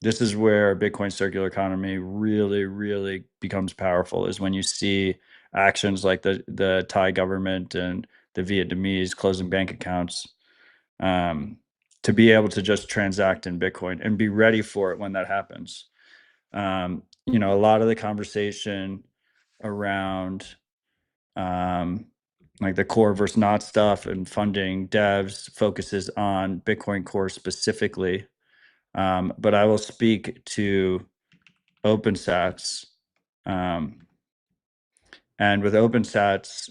This is where Bitcoin circular economy really, really becomes powerful, is when you see actions like the Thai government and the Vietnamese closing bank accounts, to be able to just transact in Bitcoin and be ready for it when that happens. A lot of the conversation around like the core versus not stuff and funding devs focuses on Bitcoin Core specifically. But I will speak to OpenSats. And with OpenSats,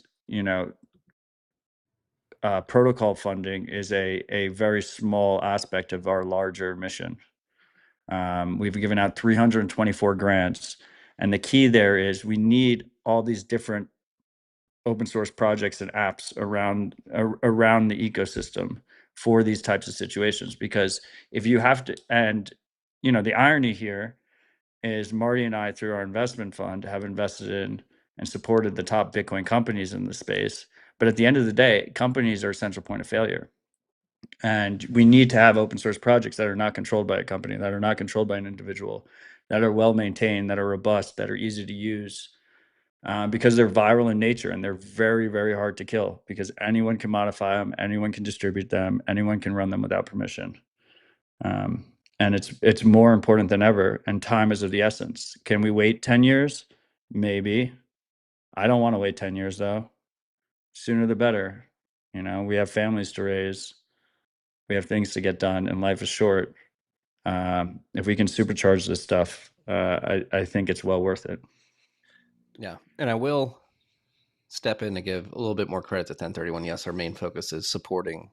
protocol funding is a very small aspect of our larger mission. We've given out 324 grants. And the key there is we need all these different open source projects and apps around the ecosystem for these types of situations. Because if you have to, and the irony here is Marty and I, through our investment fund, have invested in and supported the top Bitcoin companies in the space. But at the end of the day, companies are a central point of failure. And we need to have open source projects that are not controlled by a company, that are not controlled by an individual, that are well maintained, that are robust, that are easy to use, because they're viral in nature and they're very, very hard to kill because anyone can modify them, anyone can distribute them, anyone can run them without permission. And it's more important than ever, and time is of the essence. Can we wait 10 years? Maybe. I don't want to wait 10 years though. Sooner the better. We have families to raise. We have things to get done, and life is short. If we can supercharge this stuff, I think it's well worth it. Yeah. And I will step in to give a little bit more credit to 1031. Yes, our main focus is supporting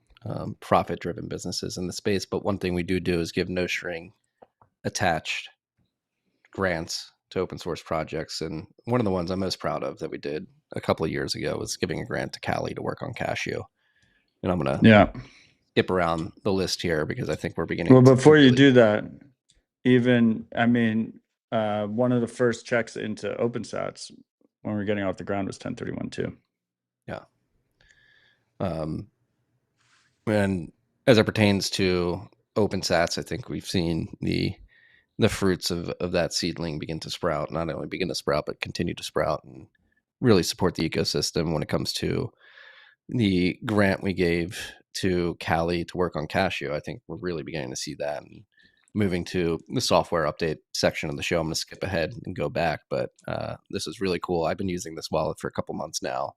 profit-driven businesses in the space. But one thing we do is give no string attached grants to open source projects. And one of the ones I'm most proud of that we did a couple of years ago was giving a grant to Cali to work on Cashew. And I'm going to skip around the list here because I think we're beginning. Well, before you do that, one of the first checks into OpenSats when we were getting off the ground was 1031 too. Yeah. And as it pertains to OpenSats, I think we've seen the fruits of that seedling begin to sprout, not only begin to sprout, but continue to sprout and really support the ecosystem when it comes to the grant we gave to Cali to work on Cashew. I think we're really beginning to see that. And moving to the software update section of the show, I'm going to skip ahead and go back, but this is really cool. I've been using this wallet for a couple months now,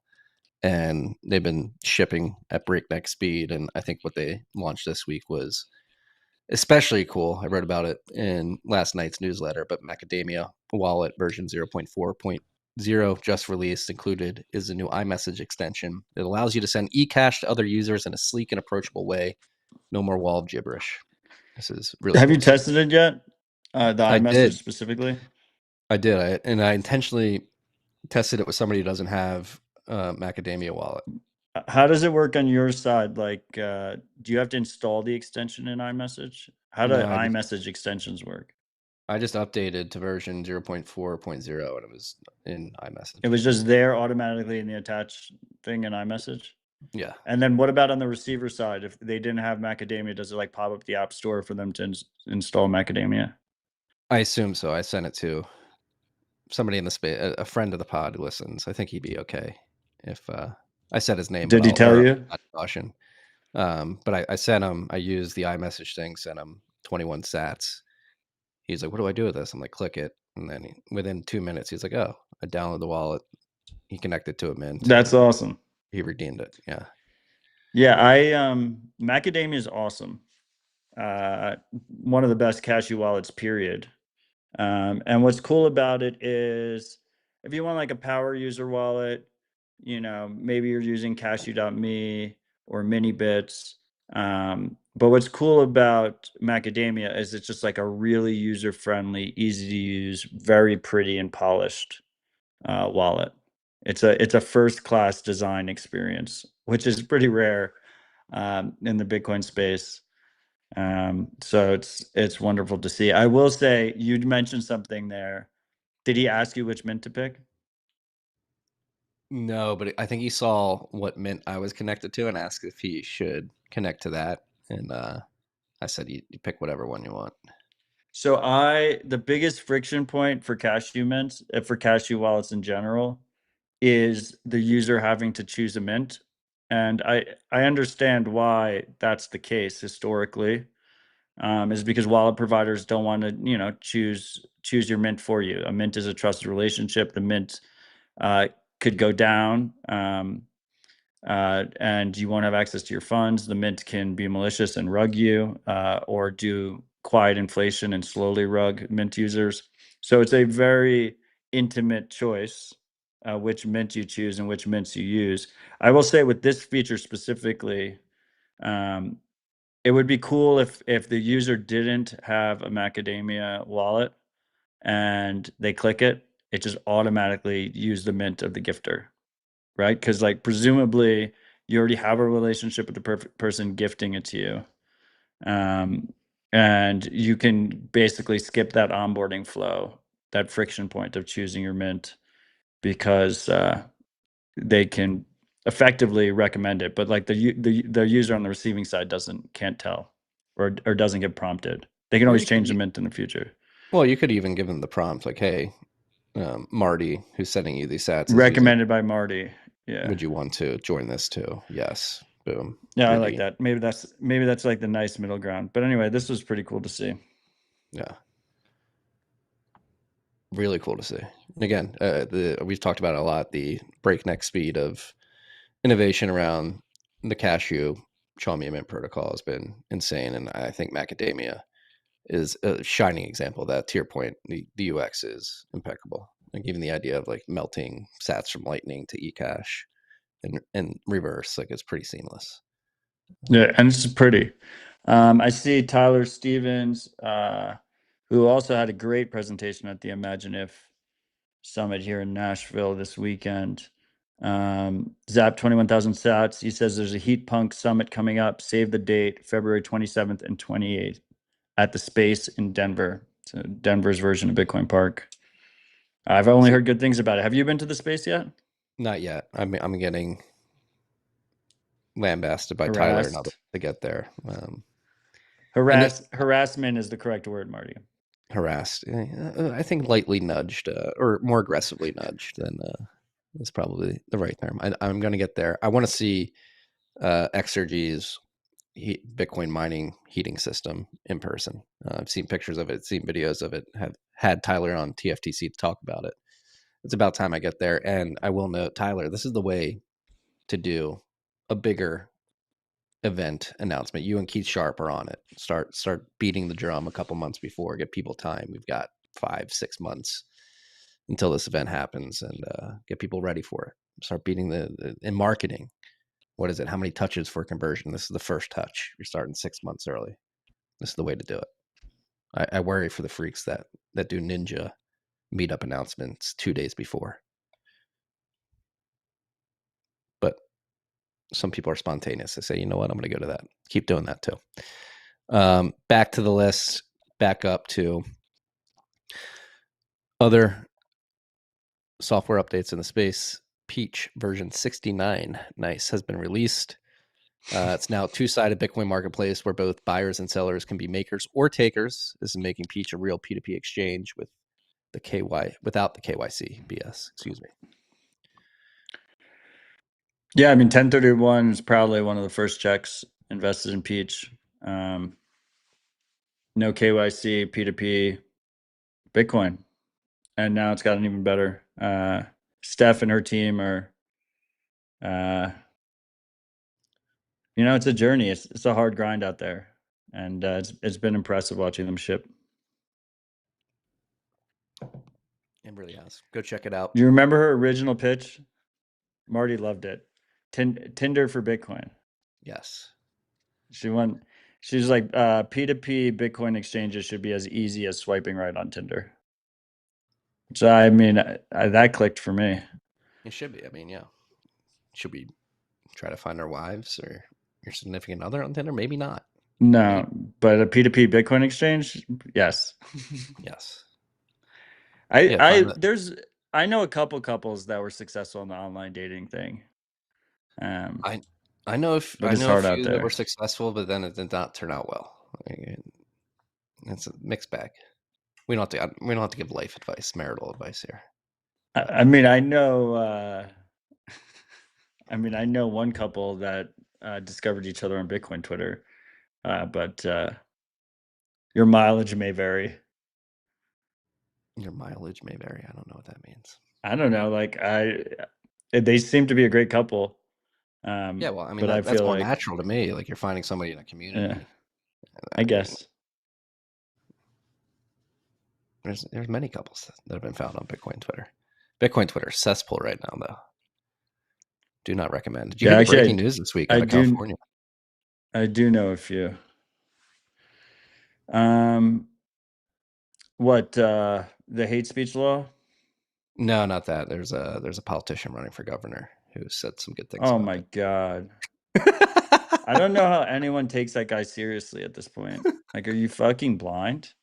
and they've been shipping at breakneck speed. And I think what they launched this week was especially cool. I wrote about it in last night's newsletter, but Macadamia wallet version 0.4.0 just released. Included is a new iMessage extension. It allows you to send eCash to other users in a sleek and approachable way. No more wall of gibberish. This is really Have cool. You tested it yet? The iMessage specifically? I did. I intentionally tested it with somebody who doesn't have Macadamia wallet. How does it work on your side? Like, do you have to install the extension in iMessage? How do iMessage extensions work? I just updated to version 0.4.0 and it was in iMessage. It was just there automatically in the attached thing in iMessage? Yeah. And then what about on the receiver side? If they didn't have Macadamia, does it like pop up the App Store for them to install Macadamia? I assume so. I sent it to somebody in the space, a friend of the pod who listens. I think he'd be okay if I said his name. Did he tell you? Caution. But I sent him. I used the iMessage thing. Sent him 21 sats. He's like, "What do I do with this?" I'm like, "Click it." And then within 2 minutes, he's like, "Oh, I downloaded the wallet." He connected to a Mint. That's awesome. He redeemed it. Yeah. Yeah, Macadamia is awesome. One of the best Cashew wallets, period. And what's cool about it is if you want like a power user wallet, maybe you're using cashew.me or Minibits. But what's cool about Macadamia is it's just like a really user-friendly, easy to use, very pretty and polished wallet. It's a first-class design experience, which is pretty rare in the Bitcoin space. So it's wonderful to see. I will say, you mentioned something there. Did he ask you which mint to pick? No, but I think he saw what Mint I was connected to and asked if he should connect to that. And I said, you pick whatever one you want. So the biggest friction point for Cashew mints, for Cashew wallets in general, is the user having to choose a mint. And I understand why that's the case historically, is because wallet providers don't want to, choose your mint for you. A mint is a trusted relationship. The mint could go down, and you won't have access to your funds. The mint can be malicious and rug you, or do quiet inflation and slowly rug mint users. So it's a very intimate choice which mint you choose and which mints you use. I will say with this feature specifically, it would be cool if the user didn't have a Macadamia wallet and they click it, it just automatically use the mint of the gifter, right? Because like presumably you already have a relationship with the person gifting it to you. and you can basically skip that onboarding flow, that friction point of choosing your mint, because they can effectively recommend it, but like the user on the receiving side can't tell or doesn't get prompted. They can Or always you could, change the mint in the future. well, you could even give them the prompt like, "Hey, Marty, who's sending you these sats, is using. Recommended by Marty. Yeah. Would you want to join this too? Yes. Boom. Yeah, I Pretty. like that. Maybe that's like the nice middle ground. But anyway, this was pretty cool to see. Yeah. Really cool to see. And again, we've talked about it a lot, the breakneck speed of innovation around the cashew Chaumian Mint protocol has been insane. And I think macadamia is a shining example of that. To your point, the UX is impeccable. Like even the idea of like melting sats from Lightning to eCash and reverse, like it's pretty seamless. Yeah, and this is pretty. I see Tyler Stevens, who also had a great presentation at the Imagine If Summit here in Nashville this weekend. Zap 21,000 sats. He says there's a Heat Punk Summit coming up. Save the date, February 27th and 28th at the Space in Denver. So Denver's version of Bitcoin Park. I've only heard good things about it. Have you been to the Space yet? Not yet. I'm getting lambasted by Tyler now to get there. Harassment is the correct word, Marty. Harassed. I think lightly nudged, or more aggressively nudged than is probably the right term. I'm going to get there. I want to see Exergy's Bitcoin mining heating system in person. I've seen pictures of it, seen videos of it, have had Tyler on TFTC to talk about it. It's about time I get there. And I will note, Tyler, this is the way to do a bigger event announcement. You and Keith Sharp are on it. Start beating the drum a couple months before. Get people time. We've got 5-6 months until this event happens, and get people ready for it. Start beating in marketing. What is it? How many touches for conversion? This is the first touch. You're starting 6 months early. This is the way to do it. I worry for the freaks that do ninja meetup announcements 2 days before. But some people are spontaneous. They say, you know what, I'm going to go to that. Keep doing that too. Back to the list, back up to other software updates in the space. Peach version 69, nice, has been released. It's now a two-sided Bitcoin marketplace where both buyers and sellers can be makers or takers. This is making Peach a real P2P exchange with without the KYC BS. Excuse me. Yeah, I mean, 1031 is probably one of the first checks invested in Peach. No KYC, P2P, Bitcoin. And now it's gotten even better. Steph and her team are, it's a journey. It's a hard grind out there. And it's been impressive watching them ship. It really has. Go check it out. Do you remember her original pitch? Marty loved it. Tinder for Bitcoin. Yes. She's like, P2P Bitcoin exchanges should be as easy as swiping right on Tinder. So, I mean, that clicked for me. It should be. I mean, yeah. Should we try to find our wives or your significant other on Tinder? Maybe not. No, but a P2P Bitcoin exchange, yes. Yes. I know a couple couples that were successful in the online dating thing. I know a few that were successful, but then it did not turn out well. It's a mixed bag. We don't have to give life advice, marital advice here. I mean, I know. I know one couple that discovered each other on Bitcoin Twitter, but your mileage may vary. Your mileage may vary. I don't know what that means. I don't know. Like they seem to be a great couple. Yeah, well, I mean, that's more natural to me. Like you're finding somebody in a community. Yeah, I guess. There's many couples that have been found on Bitcoin Twitter. Bitcoin Twitter cesspool right now, though. Do not recommend. Did you hear the breaking news this week out of California? I do know a few. What the hate speech law? No, not that. There's a politician running for governor who said some good things. Oh my God. I don't know how anyone takes that guy seriously at this point. Like, are you fucking blind?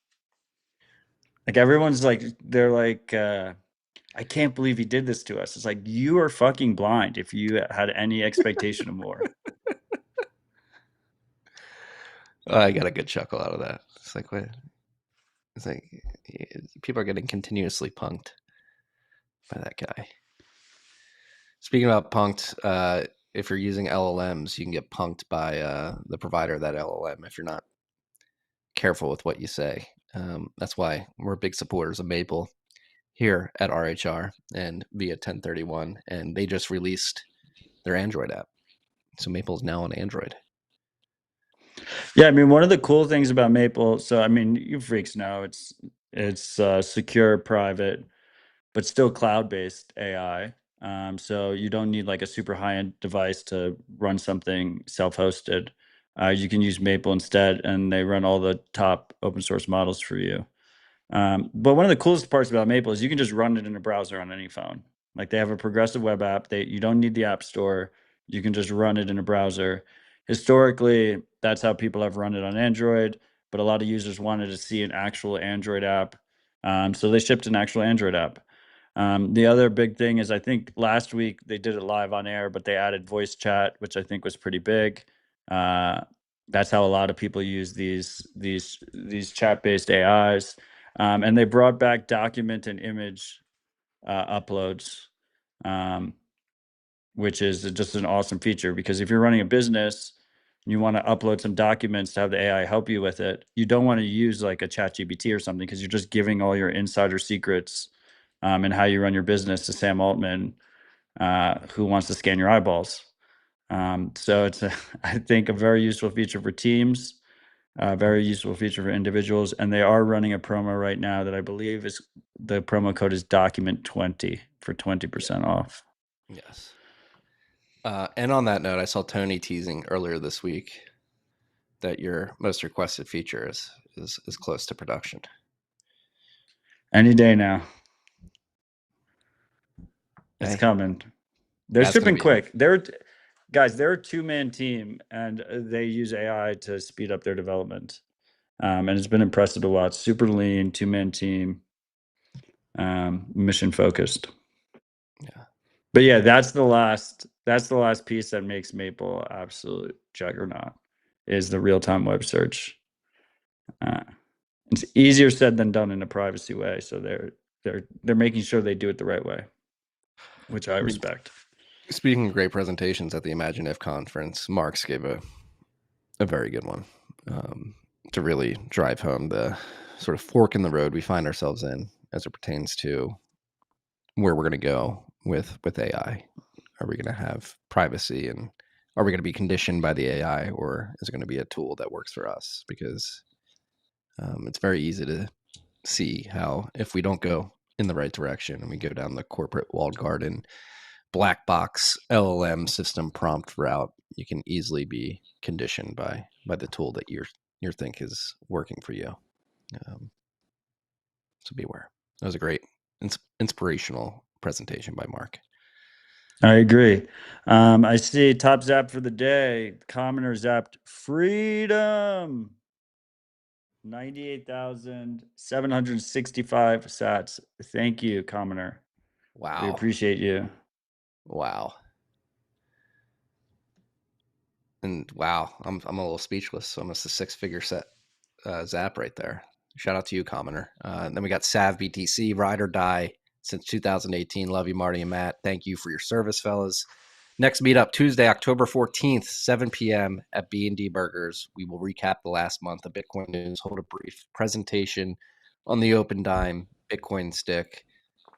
Like, everyone's like, they're like, I can't believe he did this to us. It's like, you are fucking blind if you had any expectation of more. I got a good chuckle out of that. It's like, what? It's like people are getting continuously punked by that guy. Speaking about punked, if you're using LLMs, you can get punked by the provider of that LLM if you're not careful with what you say. That's why we're big supporters of Maple here at RHR and via 1031, and they just released their Android app. So Maple is now on Android. Yeah, I mean, one of the cool things about Maple, so I mean, you freaks know it's secure, private, but still cloud-based AI. So you don't need like a super high-end device to run something self-hosted. You can use Maple instead, and they run all the top open source models for you. But one of the coolest parts about Maple is you can just run it in a browser on any phone. Like, they have a progressive web app. You don't need the app store. You can just run it in a browser. Historically, that's how people have run it on Android, but a lot of users wanted to see an actual Android app. So they shipped an actual Android app. The other big thing is, I think last week they did it live on air, but they added voice chat, which I think was pretty big. That's how a lot of people use these chat-based AIs. And they brought back document and image uploads, which is just an awesome feature, because if you're running a business and you want to upload some documents to have the AI help you with it, you don't want to use like a ChatGPT or something, because you're just giving all your insider secrets and how you run your business to Sam Altman, who wants to scan your eyeballs. So it's, I think, a very useful feature for teams. Very useful feature for individuals, and they are running a promo right now that I believe is, the promo code is document20 for 20% off. Yes. And on that note, I saw Tony teasing earlier this week that your most requested feature is close to production. Any day now. It's Hey, coming. They're that's gonna shipping be quick. Guys, they're a two-man team, and they use AI to speed up their development. And it's been impressive to watch. Super lean, two-man team, mission focused. Yeah. But yeah, that's the last piece that makes Maple absolute juggernaut, is the real-time web search. It's easier said than done in a privacy way. So they're making sure they do it the right way, which I respect. Speaking of great presentations at the Imagine If conference, Marks gave a very good one to really drive home the sort of fork in the road we find ourselves in as it pertains to where we're going to go with AI. Are we going to have privacy, and are we going to be conditioned by the AI, or is it going to be a tool that works for us? Because it's very easy to see how, if we don't go in the right direction and we go down the corporate walled garden black box LLM system prompt route, you can easily be conditioned by the tool that you think is working for you. So beware. That was a great inspirational presentation by Mark. I agree. I see top zap for the day. Commoner zapped freedom. 98,765 sats. Thank you, Commoner. Wow. We appreciate you. Wow. And wow, I'm a little speechless. Almost a six-figure zap right there. Shout out to you, Commoner. Then we got Sav BTC, Ride or Die since 2018. Love you, Marty and Matt. Thank you for your service, fellas. Next meetup, Tuesday, October 14th, 7 p.m. at B&D Burgers. We will recap the last month of Bitcoin news, hold a brief presentation on the Open Dime Bitcoin stick,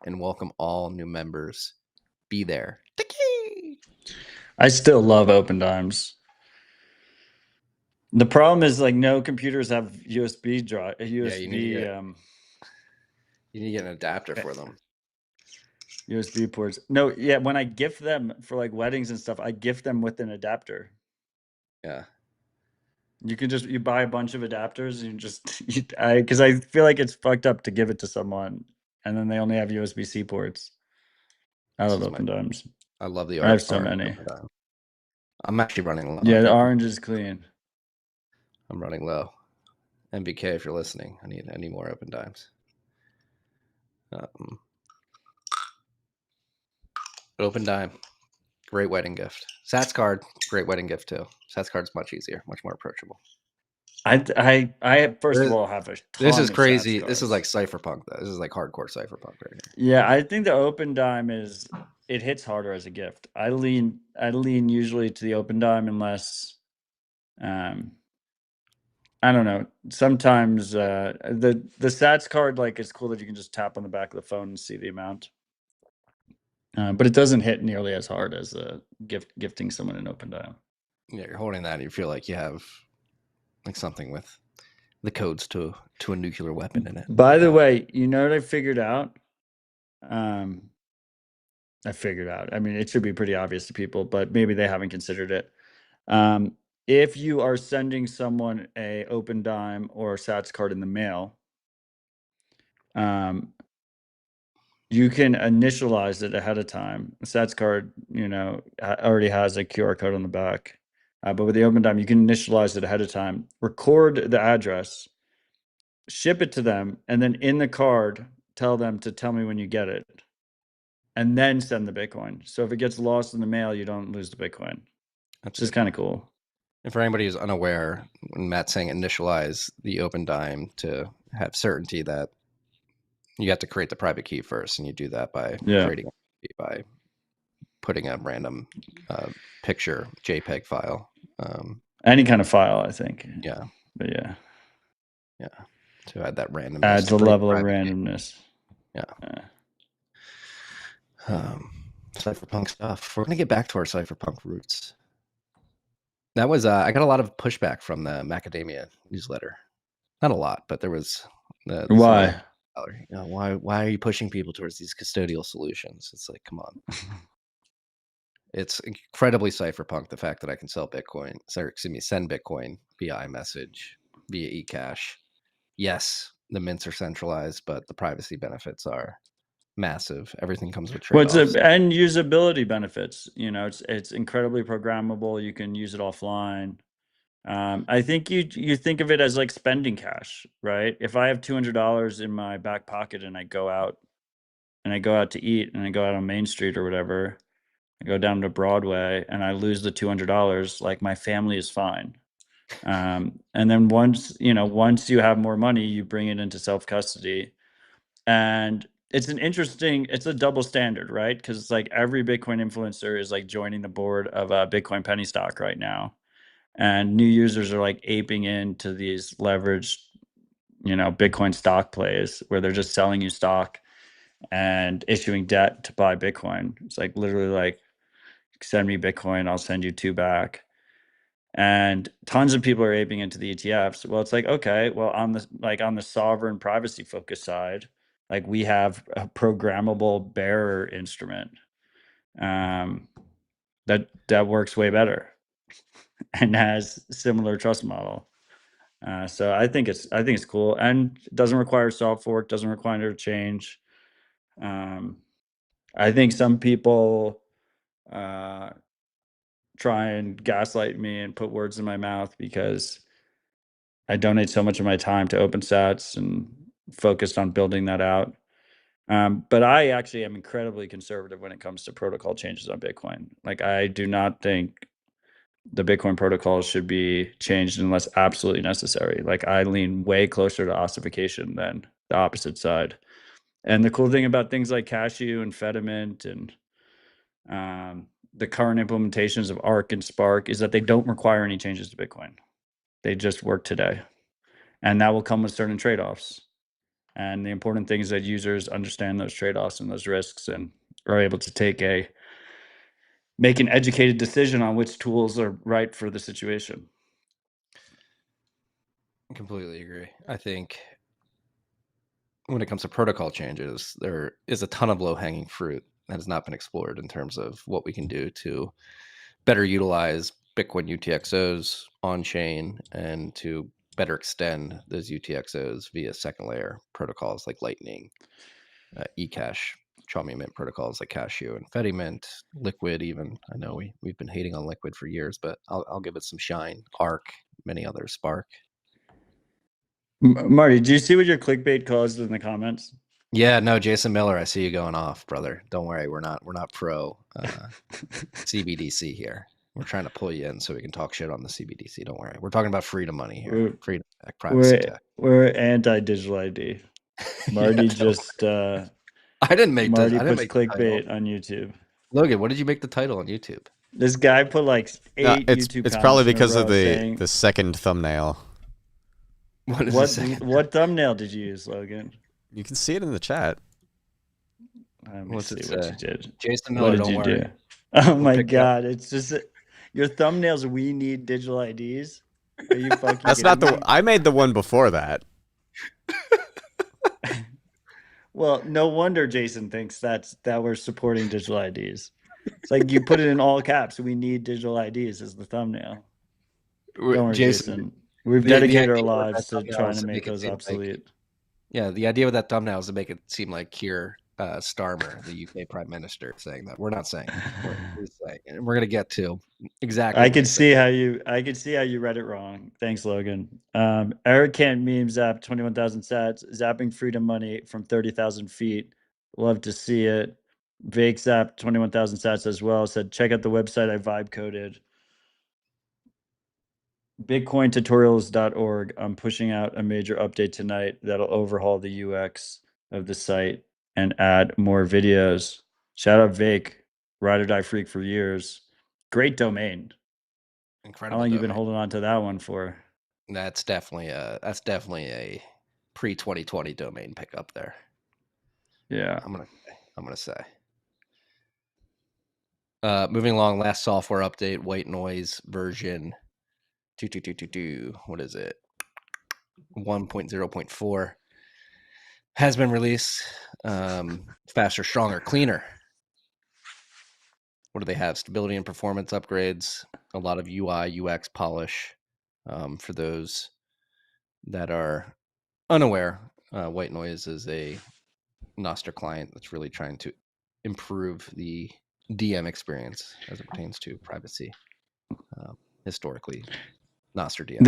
and welcome all new members. Be there. I still love open dimes. The problem is, like, no computers have USB drive. Yeah, you need to get an adapter for them. USB ports. No, yeah. When I gift them for like weddings and stuff, I gift them with an adapter. Yeah. You can just, you buy a bunch of adapters and because I feel like it's fucked up to give it to someone and then they only have USB-C ports. I love open dimes. I love the I have so many. I'm actually running low. Yeah, the orange is clean. I'm running low. MBK, if you're listening, I need more open dimes. Open dime, great wedding gift. Sats card, great wedding gift too. Sats card's much easier, much more approachable. I first of all have a ton This is of crazy. Sats This is cards. like cypherpunk though. This is like hardcore cypherpunk right here. Yeah, I think the open dime it hits harder as a gift. I lean usually to the open dime unless I don't know. Sometimes the Sats card, like, it's cool that you can just tap on the back of the phone and see the amount. But it doesn't hit nearly as hard as gifting someone an open dime. Yeah, you're holding that and you feel like you have like something with the codes to a nuclear weapon in it. By the way, you know what I figured out? I mean, it should be pretty obvious to people, but maybe they haven't considered it. If you are sending someone a open dime or a Sats card in the mail, you can initialize it ahead of time. The Sats card, already has a QR code on the back. But with the open dime, you can initialize it ahead of time, record the address, ship it to them, and then in the card, tell them to tell me when you get it, and then send the Bitcoin. So if it gets lost in the mail, you don't lose the Bitcoin. That's just kind of cool. And for anybody who's unaware, when Matt's saying initialize the open dime to have certainty that you have to create the private key first, and you do that by creating by putting a random picture JPEG file. Any kind of file, I think. Yeah. But yeah. To add that randomness. Adds a level of randomness. Key. Yeah. Cypherpunk stuff. We're gonna get back to our cypherpunk roots. That was I got a lot of pushback from the Macadamia newsletter. Not a lot, but there was. Why? Why are you pushing people towards these custodial solutions? It's like, come on. It's incredibly cypherpunk, the fact that I can send Bitcoin via iMessage, via eCash. Yes, the mints are centralized, but the privacy benefits are massive. Everything comes with trade-offs. And usability benefits. It's incredibly programmable. You can use it offline. I think you think of it as like spending cash, right? If I have $200 in my back pocket and I go out to eat and I go out on Main Street or whatever, I go down to Broadway and I lose the $200, like, my family is fine. And then once you have more money, you bring it into self-custody. And it's a double standard, right? Because it's like every Bitcoin influencer is like joining the board of a Bitcoin penny stock right now. And new users are like aping into these leveraged, Bitcoin stock plays where they're just selling you stock and issuing debt to buy Bitcoin. It's like literally like, send me Bitcoin, I'll send you 2 back. And tons of people are aping into the ETFs. Well, it's like, okay, well, on the sovereign privacy focus side, like, we have a programmable bearer instrument that works way better and has similar trust model. So I think it's cool, and it doesn't require soft fork, doesn't require change. I think some people try and gaslight me and put words in my mouth because I donate so much of my time to OpenSats and focused on building that out. But I actually am incredibly conservative when it comes to protocol changes on Bitcoin. Like, I do not think the Bitcoin protocol should be changed unless absolutely necessary. Like, I lean way closer to ossification than the opposite side. And the cool thing about things like Cashew and Fedimint and the current implementations of Arc and Spark is that they don't require any changes to Bitcoin. They just work today. And that will come with certain trade-offs. And the important thing is that users understand those trade-offs and those risks and are able to make an educated decision on which tools are right for the situation. I completely agree. I think when it comes to protocol changes, there is a ton of low-hanging fruit that has not been explored in terms of what we can do to better utilize Bitcoin UTXOs on-chain and to better extend those UTXOs via second layer protocols like Lightning, eCash. Chaumy Mint protocols like Cashew and Fedi Mint, Liquid even. I know we've been hating on Liquid for years, but I'll give it some shine. Arc, many others, Spark. Marty, do you see what your clickbait caused in the comments? Yeah, no, Jason Miller, I see you going off, brother. Don't worry, we're not pro CBDC here. We're trying to pull you in so we can talk shit on the CBDC. Don't worry. We're talking about freedom money here. Freedom tech, privacy tech. We're anti-digital ID. Marty Yeah, just I didn't make Marty this. I didn't puts make the clickbait title. on YouTube. Logan, what did you make the title on YouTube? This guy put like 8 YouTube it's probably because of saying, the second thumbnail. What thumbnail did you use, Logan? You can see it in the chat. Let me see what you did. Jason Miller, what did don't you worry. do? Oh my god, it's just your thumbnails. We need digital IDs. Are you fucking? That's not the. I made the one before that. Well, no wonder Jason thinks that we're supporting digital IDs. It's like you put it in all caps. We need digital IDs as the thumbnail. Don't worry, Jason. We've dedicated our lives to trying to make those obsolete. Yeah, the idea with that thumbnail is to make it seem like Keir Starmer, the UK Prime Minister, saying that. We're not saying it. We're saying it. And we're gonna get to exactly. I could see how you read it wrong. Thanks, Logan. Eric Kant meme zap 21,000 sats. Zapping freedom money from 30,000 feet. Love to see it. Vake zap 21,000 sats as well. Said check out the website I vibe coded. Bitcointutorials.org. I'm pushing out a major update tonight that'll overhaul the UX of the site and add more videos. Shout out Vake, ride or die freak for years. Great domain. Incredible. How long you been holding on to that one for? That's definitely a pre-2020 domain pickup there. Yeah, I'm gonna say. Moving along, last software update, white noise version 2.2.2.2. What is it? 1.0.4 has been released. Faster, stronger, cleaner. What do they have? Stability and performance upgrades. A lot of UI, UX polish. For those that are unaware, white noise is a Nostr client that's really trying to improve the DM experience as it pertains to privacy. Historically, Nostr DM.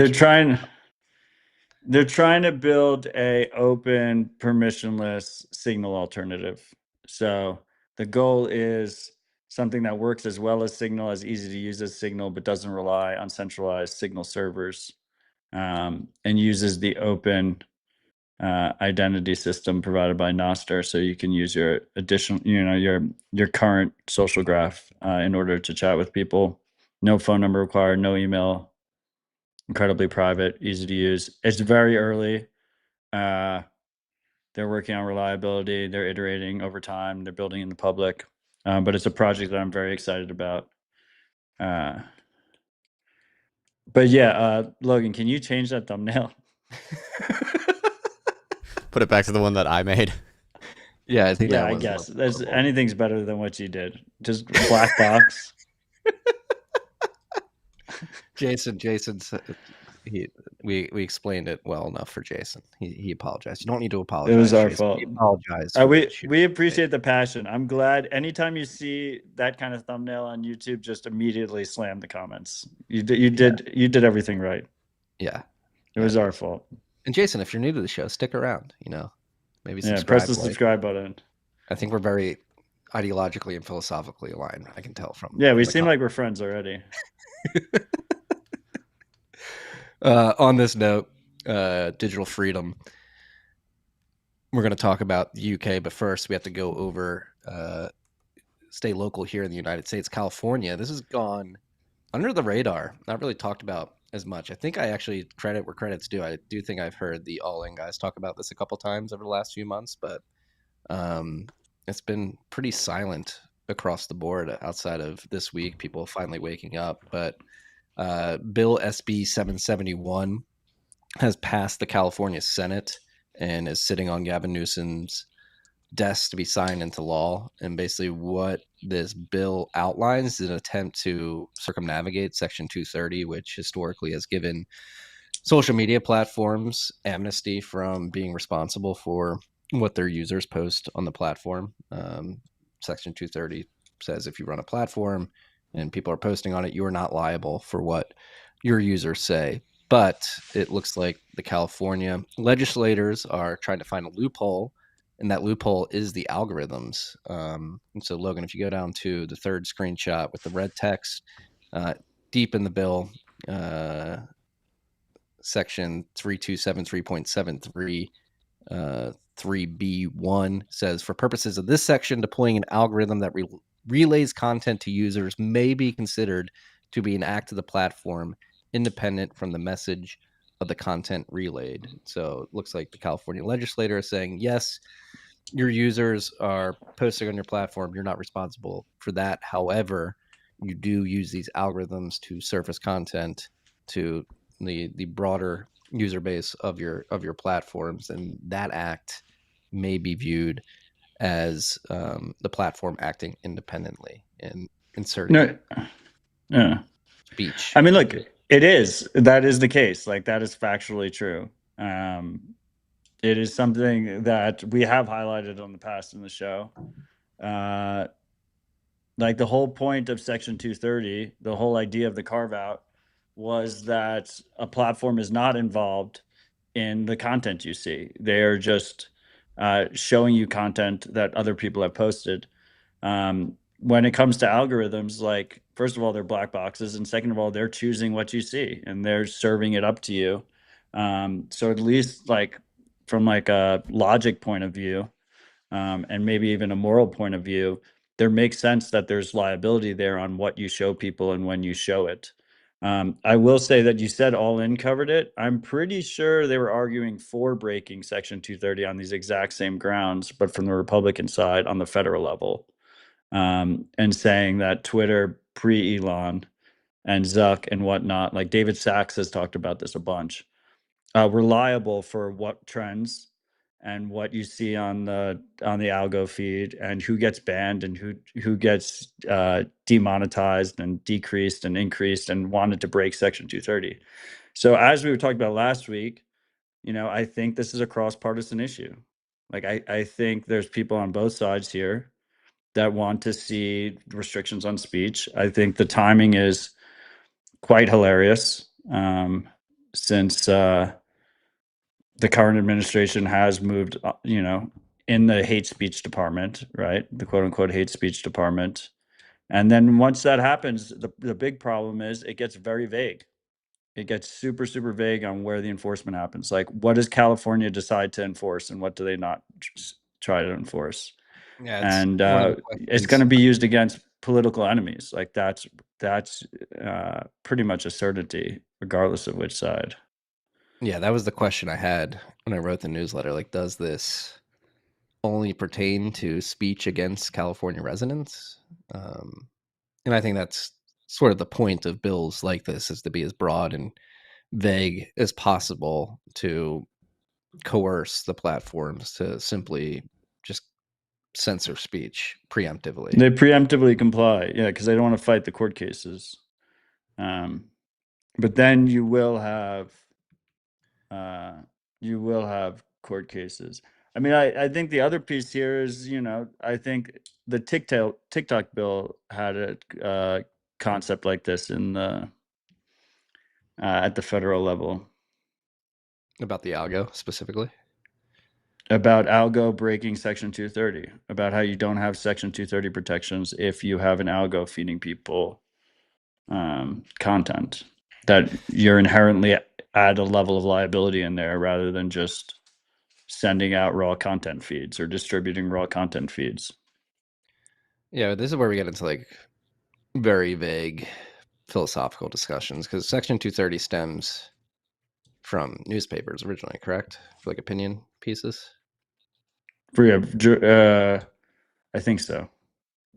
They're trying to build a open, permissionless Signal alternative. So the goal is something that works as well as Signal, as easy to use as Signal, but doesn't rely on centralized Signal servers, and uses the open identity system provided by Nostr, so you can use your additional, your current social graph in order to chat with people. No phone number required, no email. Incredibly private, easy to use. It's very early. They're working on reliability. They're iterating over time. They're building in the public, but it's a project that I'm very excited about. But yeah, Logan, can you change that thumbnail? Put it back to the one that I made. Yeah, I think. Yeah, I guess anything's better than what you did. Just black box. Jason's we explained it well enough for Jason. He apologized. You don't need to apologize. It was our Jason. fault. We apologize. We appreciate the passion. I'm glad anytime you see that kind of thumbnail on YouTube, just immediately slam the comments. You did everything right. Yeah. It was our fault. And Jason, if you're new to the show, stick around, maybe subscribe. Press the subscribe button. I think we're very ideologically and philosophically aligned. I can tell from. Yeah, we seem like we're friends already. On this note, digital freedom. We're going to talk about the UK, but first we have to go over stay local here in the United States. California, this has gone under the radar, not really talked about as much. I think I actually credit where credit's due. I do think I've heard the All In guys talk about this a couple times over the last few months, but it's been pretty silent across the board outside of this week. People finally waking up, but Bill SB 771 has passed the California Senate and is sitting on Gavin Newsom's desk to be signed into law. And basically what this bill outlines is an attempt to circumnavigate Section 230, which historically has given social media platforms amnesty from being responsible for what their users post on the platform. Section 230 says if you run a platform and people are posting on it, you are not liable for what your users say. But it looks like the California legislators are trying to find a loophole, and that loophole is the algorithms. And so, Logan, if you go down to the third screenshot with the red text, deep in the bill, section 3273.73 3B1 says, for purposes of this section, deploying an algorithm that relays content to users may be considered to be an act of the platform independent from the message of the content relayed. So it looks like the California legislator is saying, yes, your users are posting on your platform. You're not responsible for that. However, you do use these algorithms to surface content to the broader user base of your platforms, and that act may be viewed as the platform acting independently and inserting No, yeah. speech. I mean, look, it is. That is the case. Like, that is factually true. It is something that we have highlighted on the past in the show. Like, the whole point of Section 230, the whole idea of the carve out, was that a platform is not involved in the content you see. They're just showing you content that other people have posted. When it comes to algorithms, like, first of all, they're black boxes, and second of all, they're choosing what you see and they're serving it up to you. So at least, like, from like a logic point of view, and maybe even a moral point of view, there makes sense that there's liability there on what you show people and when you show it. I will say that you said All In covered it. I'm pretty sure they were arguing for breaking Section 230 on these exact same grounds, but from the Republican side on the federal level, and saying that Twitter pre-Elon and Zuck and whatnot, like David Sachs has talked about this a bunch, were liable for what trends and what you see on the algo feed and who gets banned and who gets demonetized and decreased and increased and wanted to break Section 230. So as we were talking about last week, I think this is a cross-partisan issue. Like, I think there's people on both sides here that want to see restrictions on speech. I think the timing is quite hilarious, since the current administration has moved, in the hate speech department, right? The quote unquote hate speech department. And then once that happens, the big problem is it gets very vague. It gets super, super vague on where the enforcement happens. Like, what does California decide to enforce and what do they not try to enforce? Yeah, it's And one of the it's going questions. to be used against political enemies. Like, that's pretty much a certainty, regardless of which side. Yeah, that was the question I had when I wrote the newsletter. Like, does this only pertain to speech against California residents? And I think that's sort of the point of bills like this, is to be as broad and vague as possible to coerce the platforms to simply just censor speech preemptively. They preemptively comply, yeah, because they don't want to fight the court cases. But then you will have court cases. I mean, I think the other piece here is, I think the TikTok bill had a concept like this in the at the federal level About the algo specifically. about algo breaking Section 230, about how you don't have Section 230 protections if you have an algo feeding people content, that you're inherently at a level of liability in there rather than just sending out raw content feeds or distributing raw content feeds. Yeah, this is where we get into like very vague philosophical discussions, because Section 230 stems from newspapers originally, correct? For like opinion pieces. I think so,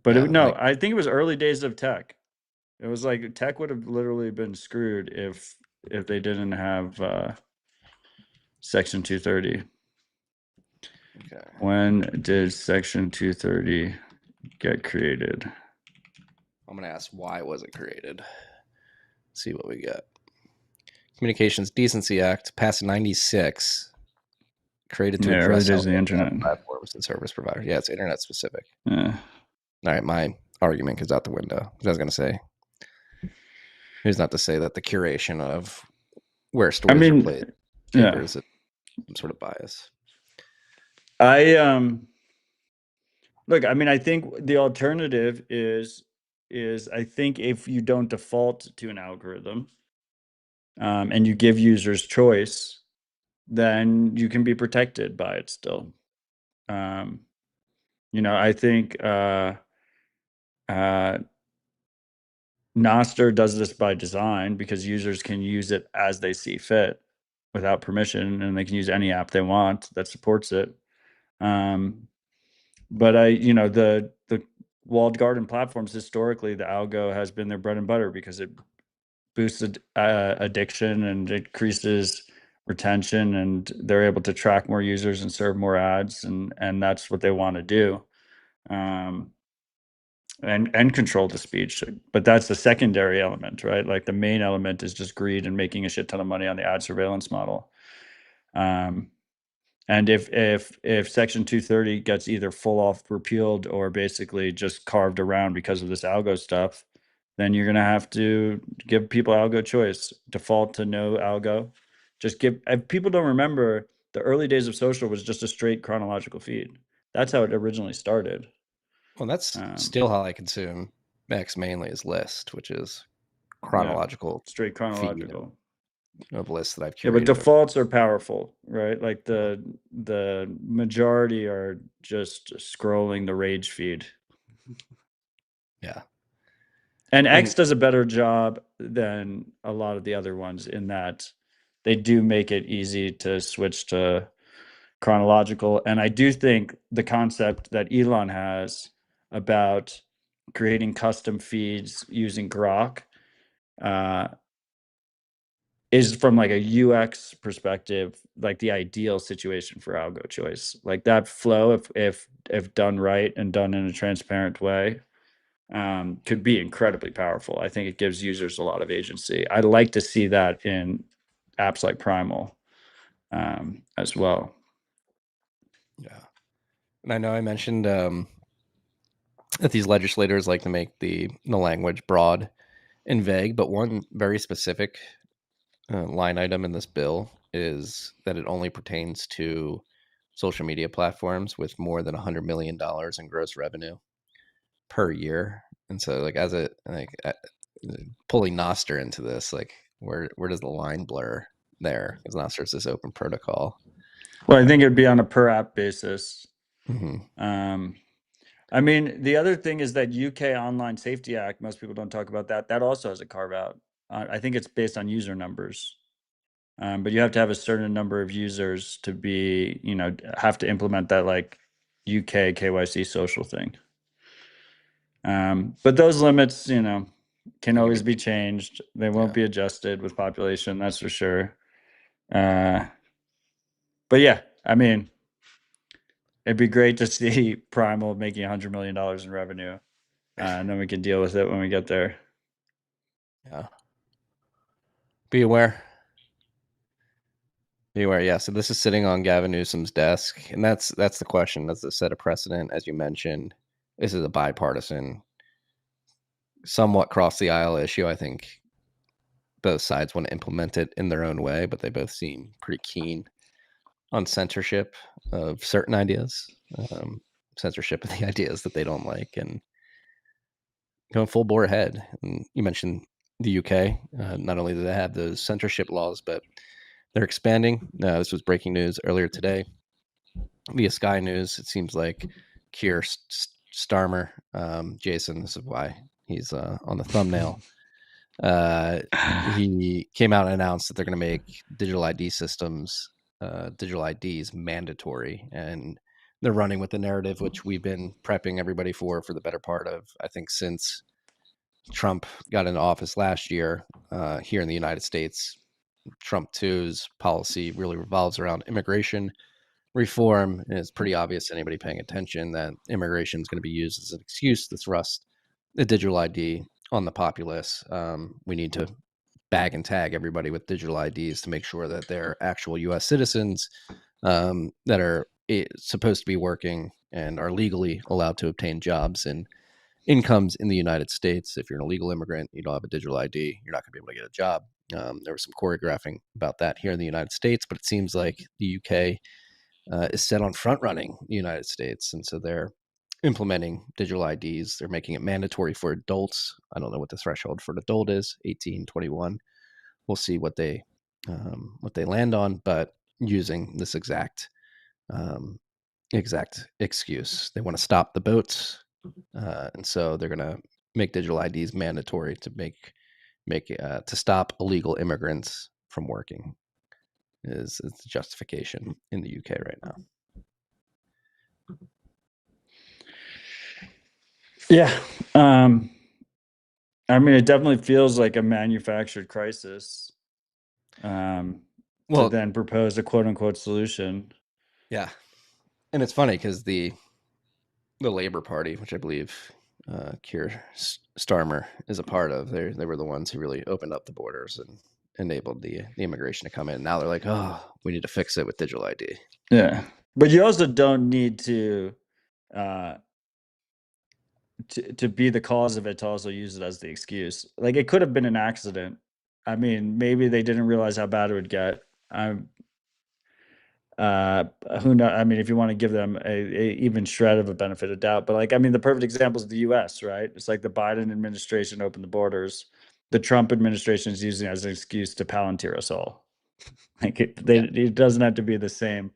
but Yeah, no, like I think it was early days of tech. It was like tech would have literally been screwed if they didn't have Section 230. okay. When did Section 230 get created? I'm gonna ask, why was it created? Let's see what we got. Communications Decency Act passed in '96. created to Yeah, early address days of the algo internet. platforms and service providers. Yeah, it's internet specific. Yeah. All right, my argument goes out the window. I was going to say, who's not to say that the curation of where stories are played favors some sort of bias. Look, I mean, I think the alternative is I think if you don't default to an algorithm, and you give users choice, then you can be protected by it still. I think Nostr does this by design because users can use it as they see fit without permission, and they can use any app they want that supports it. But the walled garden platforms, historically, the algo has been their bread and butter because it boosts addiction and increases retention, and they're able to track more users and serve more ads, and that's what they want to do. And control the speech. But that's the secondary element, right? Like the main element is just greed and making a shit ton of money on the ad surveillance model. And if Section 230 gets either full off repealed or basically just carved around because of this algo stuff, then you're going to have to give people algo choice, default to no algo. If people don't remember, the early days of social was just a straight chronological feed. That's how it originally started. Well, that's still how I consume X mainly is list, which is chronological, straight chronological of lists that I've curated. Yeah, but defaults are powerful, right? Like the majority are just scrolling the rage feed. Yeah. And X does a better job than a lot of the other ones in that they do make it easy to switch to chronological. And I do think the concept that Elon has about creating custom feeds using Grok is, from like a UX perspective, like the ideal situation for algo choice. Like that flow, if done right and done in a transparent way, could be incredibly powerful. I think it gives users a lot of agency. I'd like to see that in apps like Primal as well. Yeah. And I know I mentioned that these legislators like to make the language broad and vague, but one very specific line item in this bill is that it only pertains to social media platforms with more than $100 million in gross revenue per year. And so, like, as a pulling Nostr into this, like, where does the line blur there? Because Nostr is this open protocol. Well, I think it'd be on a per app basis. Mm-hmm. I mean, the other thing is that UK Online Safety Act, most people don't talk about that. That also has a carve out. I think it's based on user numbers. But you have to have a certain number of users to be, have to implement that like UK KYC social thing. But those limits, can always be changed. They won't be adjusted with population, that's for sure. But yeah, I mean, it'd be great to see Primal making $100 million in revenue. And then we can deal with it when we get there. Yeah. Be aware. Yeah. So this is sitting on Gavin Newsom's desk, and that's the question. Does it set a precedent? As you mentioned, this is a bipartisan, somewhat cross the aisle issue. I think both sides want to implement it in their own way, but they both seem pretty keen on censorship of certain ideas, censorship of the ideas that they don't like, and going full bore ahead. And you mentioned the UK. Not only do they have those censorship laws, but they're expanding. This was breaking news earlier today via Sky News. It seems like Keir Starmer, Jason, this is why he's on the thumbnail. He came out and announced that they're going to make digital ID systems, digital IDs mandatory. And they're running with the narrative, which we've been prepping everybody for the better part of, I think, since Trump got into office last year here in the United States. Trump 2's policy really revolves around immigration reform, and it's pretty obvious to anybody paying attention that immigration is going to be used as an excuse to thrust the digital ID on the populace. We need to bag and tag everybody with digital IDs to make sure that they're actual U.S. citizens, that are supposed to be working and are legally allowed to obtain jobs and incomes in the United States. If you're an illegal immigrant, you don't have a digital ID, you're not going to be able to get a job. There was some choreographing about that here in the United States, but it seems like the UK is set on front running the United States. And so they're implementing digital IDs. They're making it mandatory for adults. I don't know what the threshold for an adult is, 18, 21. We'll see what they land on, but using this exact excuse. They want to stop the boats, and so they're going to make digital IDs mandatory to to stop illegal immigrants from working. Is the justification in the UK right now? Yeah. I mean, it definitely feels like a manufactured crisis. To then propose a quote unquote solution. Yeah. And it's funny because the Labour Party, which I believe Keir Starmer is a part of, they were the ones who really opened up the borders and enabled the immigration to come in. Now they're like, oh, we need to fix it with digital ID. Yeah. But you also don't need to be the cause of it to also use it as the excuse. Like, it could have been an accident. I mean, maybe they didn't realize how bad it would get. Who knows? I mean, if you want to give them a even shred of a benefit of doubt, but like, I mean, the perfect example is the US, right? It's like the Biden administration opened the borders. The Trump administration is using it as an excuse to palantir us all. Like, it doesn't have to be the same.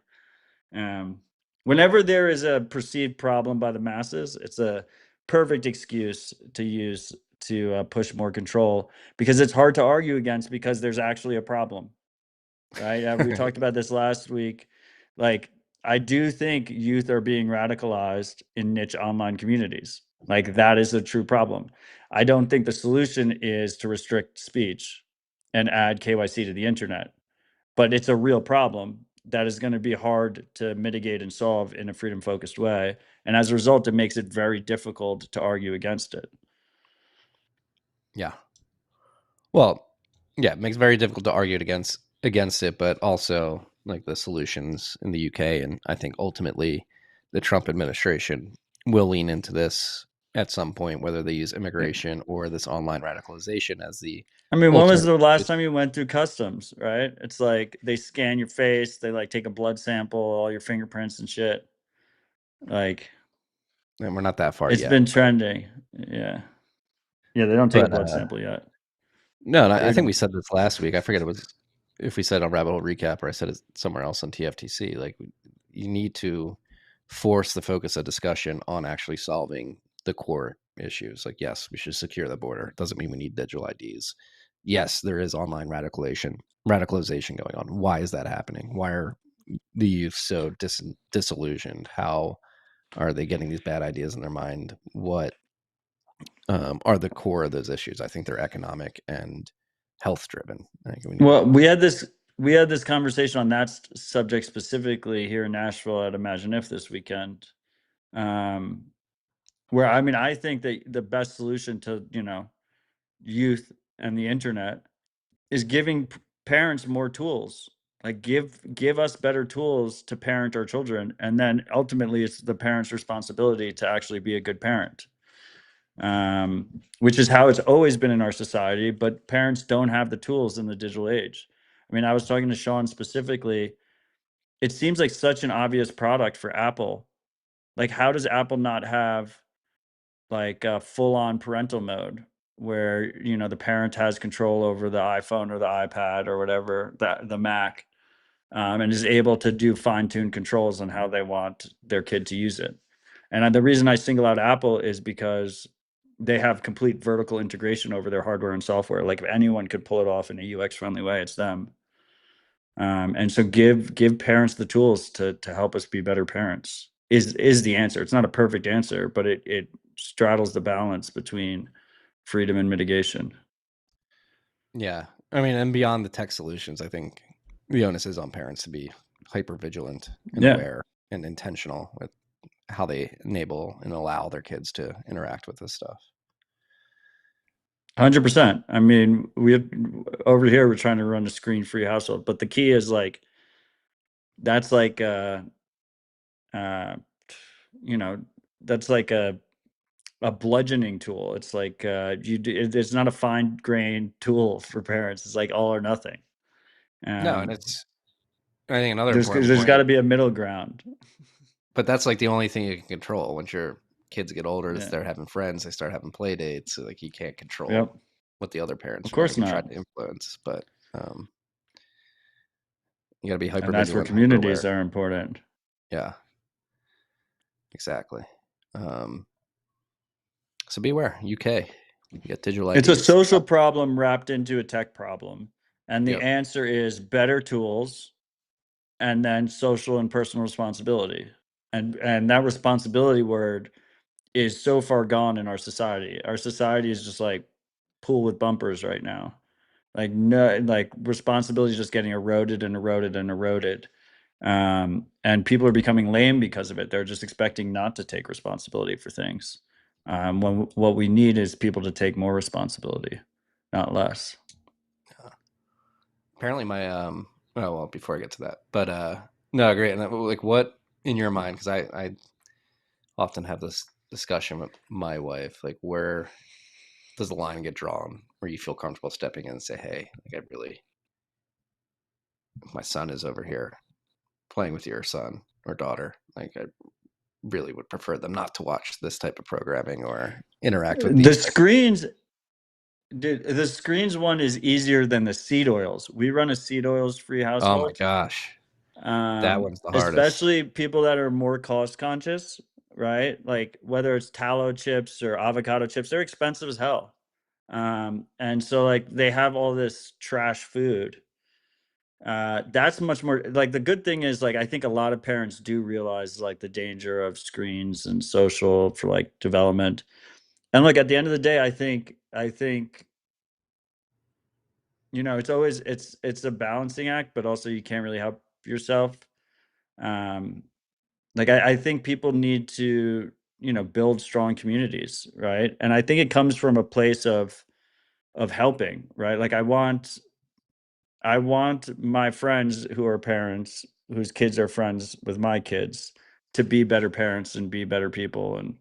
Whenever there is a perceived problem by the masses, it's a perfect excuse to use to push more control, because it's hard to argue against, because there's actually a problem, right? We talked about this last week. Like, I do think youth are being radicalized in niche online communities. Like, that is a true problem. I don't think the solution is to restrict speech and add KYC to the internet, but it's a real problem that is going to be hard to mitigate and solve in a freedom focused way. And as a result, it makes it very difficult to argue against it. Yeah. Well, yeah, it makes it very difficult to argue against it, but also like the solutions in the UK, and I think ultimately the Trump administration will lean into this at some point, whether they use immigration or this online radicalization as the. I mean, when was the last time you went through customs, right? It's like they scan your face, they like take a blood sample, all your fingerprints and shit. Like, and we're not that far it's yet. been trending. Yeah. Yeah, they don't take a blood sample yet. No, I think we said this last week. I forget it was if we said on Rabbit Hole Recap or I said it somewhere else on TFTC. Like, you need to force the focus of discussion on actually solving the core issues. Like, yes, we should secure the border. It doesn't mean we need digital IDs. Yes, there is online radicalization going on. Why is that happening? Why are the youth so disillusioned? How are they getting these bad ideas in their mind? What are the core of those issues? I think they're economic and health driven. Well, we had this conversation on that subject specifically here in Nashville at Imagine If this weekend, where, I mean, I think that the best solution to, youth and the internet is giving parents more tools. Like, give us better tools to parent our children, and then ultimately it's the parent's responsibility to actually be a good parent. Which is how it's always been in our society, but parents don't have the tools in the digital age. I mean, I was talking to Sean specifically. It seems like such an obvious product for Apple. Like, how does Apple not have like a full-on parental mode where, the parent has control over the iPhone or the iPad or whatever, the Mac, and is able to do fine-tuned controls on how they want their kid to use it. And the reason I single out Apple is because they have complete vertical integration over their hardware and software. Like, if anyone could pull it off in a UX friendly way, it's them. And so give parents the tools to help us be better parents is the answer. It's not a perfect answer, but it straddles the balance between freedom and mitigation. Yeah. I mean, and beyond the tech solutions, I think the onus is on parents to be hyper vigilant and aware and intentional with how they enable and allow their kids to interact with this stuff. 100%. I mean, over here, we're trying to run a screen-free household, but the key is, like, that's like you know, that's like a bludgeoning tool. It's like it's not a fine grained tool for parents. It's like all or nothing. No, and it's, I think another There's important got to point, be a middle ground. but that's like the only thing you can control. Once your kids get older, they Yeah. start having friends, they start having play dates. So like you can't control Yep. what the other parents Of are doing. course You can try not. to influence, but you got to be hyper And that's where vigilant, hyper aware. communities are important. Yeah, exactly. So be aware. UK, you got digital It's a IDs. social problem wrapped into a tech problem. And the Yep. answer is better tools and then social and personal responsibility. And that responsibility word is so far gone in our society. Our society is just like pool with bumpers right now. Like no, like responsibility is just getting eroded and eroded and eroded. And people are becoming lame because of it. They're just expecting not to take responsibility for things. When what we need is people to take more responsibility, not less. Apparently my oh well, before I get to that, but no, great. And like, what in your mind, because I often have this discussion with my wife, like, where does the line get drawn where you feel comfortable stepping in and say, hey, like, I really, if my son is over here playing with your son or daughter, like, I really would prefer them not to watch this type of programming or interact with The these type of. screens, dude, the screens one is easier than the seed oils. We run a seed oils free Oh my household. gosh, that one's the hardest. Especially people that are more cost conscious, right? Like whether it's tallow chips or avocado chips, they're expensive as hell. And so like they have all this trash food. That's much more like the good thing is like I think a lot of parents do realize like the danger of screens and social for like development. And like at the end of the day, I think it's always it's a balancing act, but also you can't really help yourself. Um, like I think people need to build strong communities, right? And I think it comes from a place of helping, right? Like I want my friends who are parents whose kids are friends with my kids to be better parents and be better people and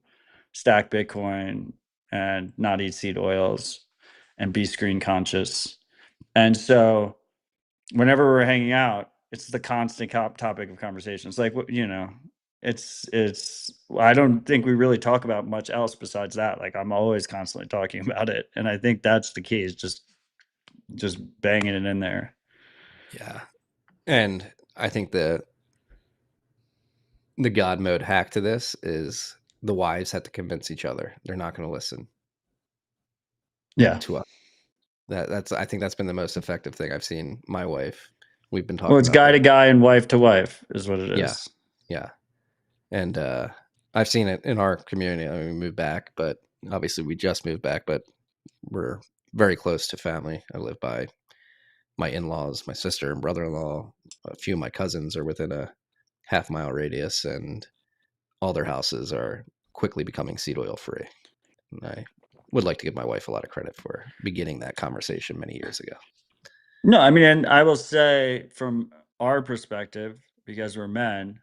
stack Bitcoin and not eat seed oils and be screen conscious. And so whenever we're hanging out, it's the constant topic of conversation. It's like, it's I don't think we really talk about much else besides that. Like I'm always constantly talking about it. And I think that's the key, is just banging it in there. Yeah, and I think the God mode hack to this is the wives have to convince each other they're not going to listen Yeah. to us. That's I think that's been the most effective thing I've seen my wife. We've been Well, talking it's about guy this. to guy and wife to wife is what it Yeah, is. yeah, and I've seen it in our community. I mean, we moved back, but obviously we just moved back, but we're very close to family. I live by my in-laws, my sister and brother-in-law. A few of my cousins are within a half-mile radius, and all their houses are quickly becoming seed oil free. And I would like to give my wife a lot of credit for beginning that conversation many years ago. No, I mean, and I will say from our perspective, because we're men,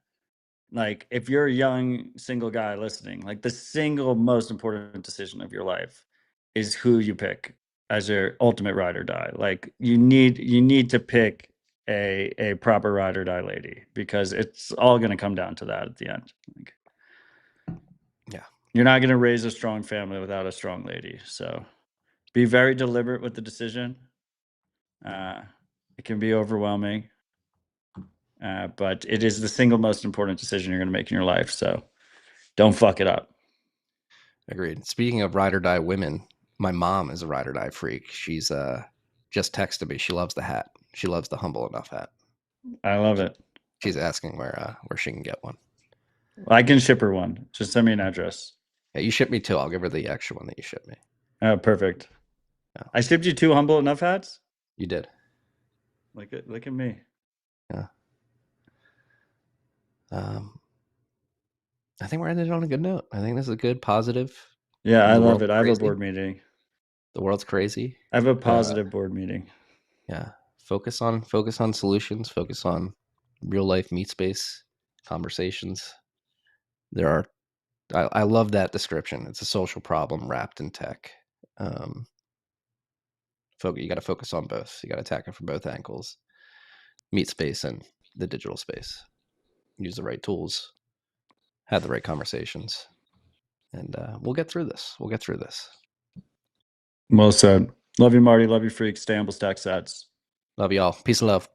like if you're a young single guy listening, like the single most important decision of your life is who you pick as your ultimate ride or die. Like you need to pick a proper ride or die lady, because it's all going to come down to that at the end. Like, Yeah, you're not going to raise a strong family without a strong lady. So be very deliberate with the decision. It can be overwhelming, but it is the single most important decision you're going to make in your life. So don't fuck it up. agreed. Speaking of ride or die women, my mom is a ride or die freak. She's just texted me. She loves the hat. She loves the Humble Enough hat. I love it. She's asking where she can get one. I can ship her one. Just send me an address. Yeah, you ship me two. I'll give her the extra one that you shipped me. Oh, perfect. Yeah, I shipped you 2 Humble Enough hats. you did. Look at me. Yeah. I think we're ending on a good note. I think this is a good, positive. Yeah, I The love world's it. I have a crazy. board meeting. The world's crazy. I have a positive board meeting. Yeah. Focus on solutions. Focus on real life meet space conversations. I love that description. It's a social problem wrapped in tech. You got to focus on both. You got to attack it from both angles: meet space and the digital space. Use the right tools, have the right conversations, and we'll get through this. Well said. Love you, Marty. Love you, freaks. Stay humble, stack sats. Love you all. Peace and love.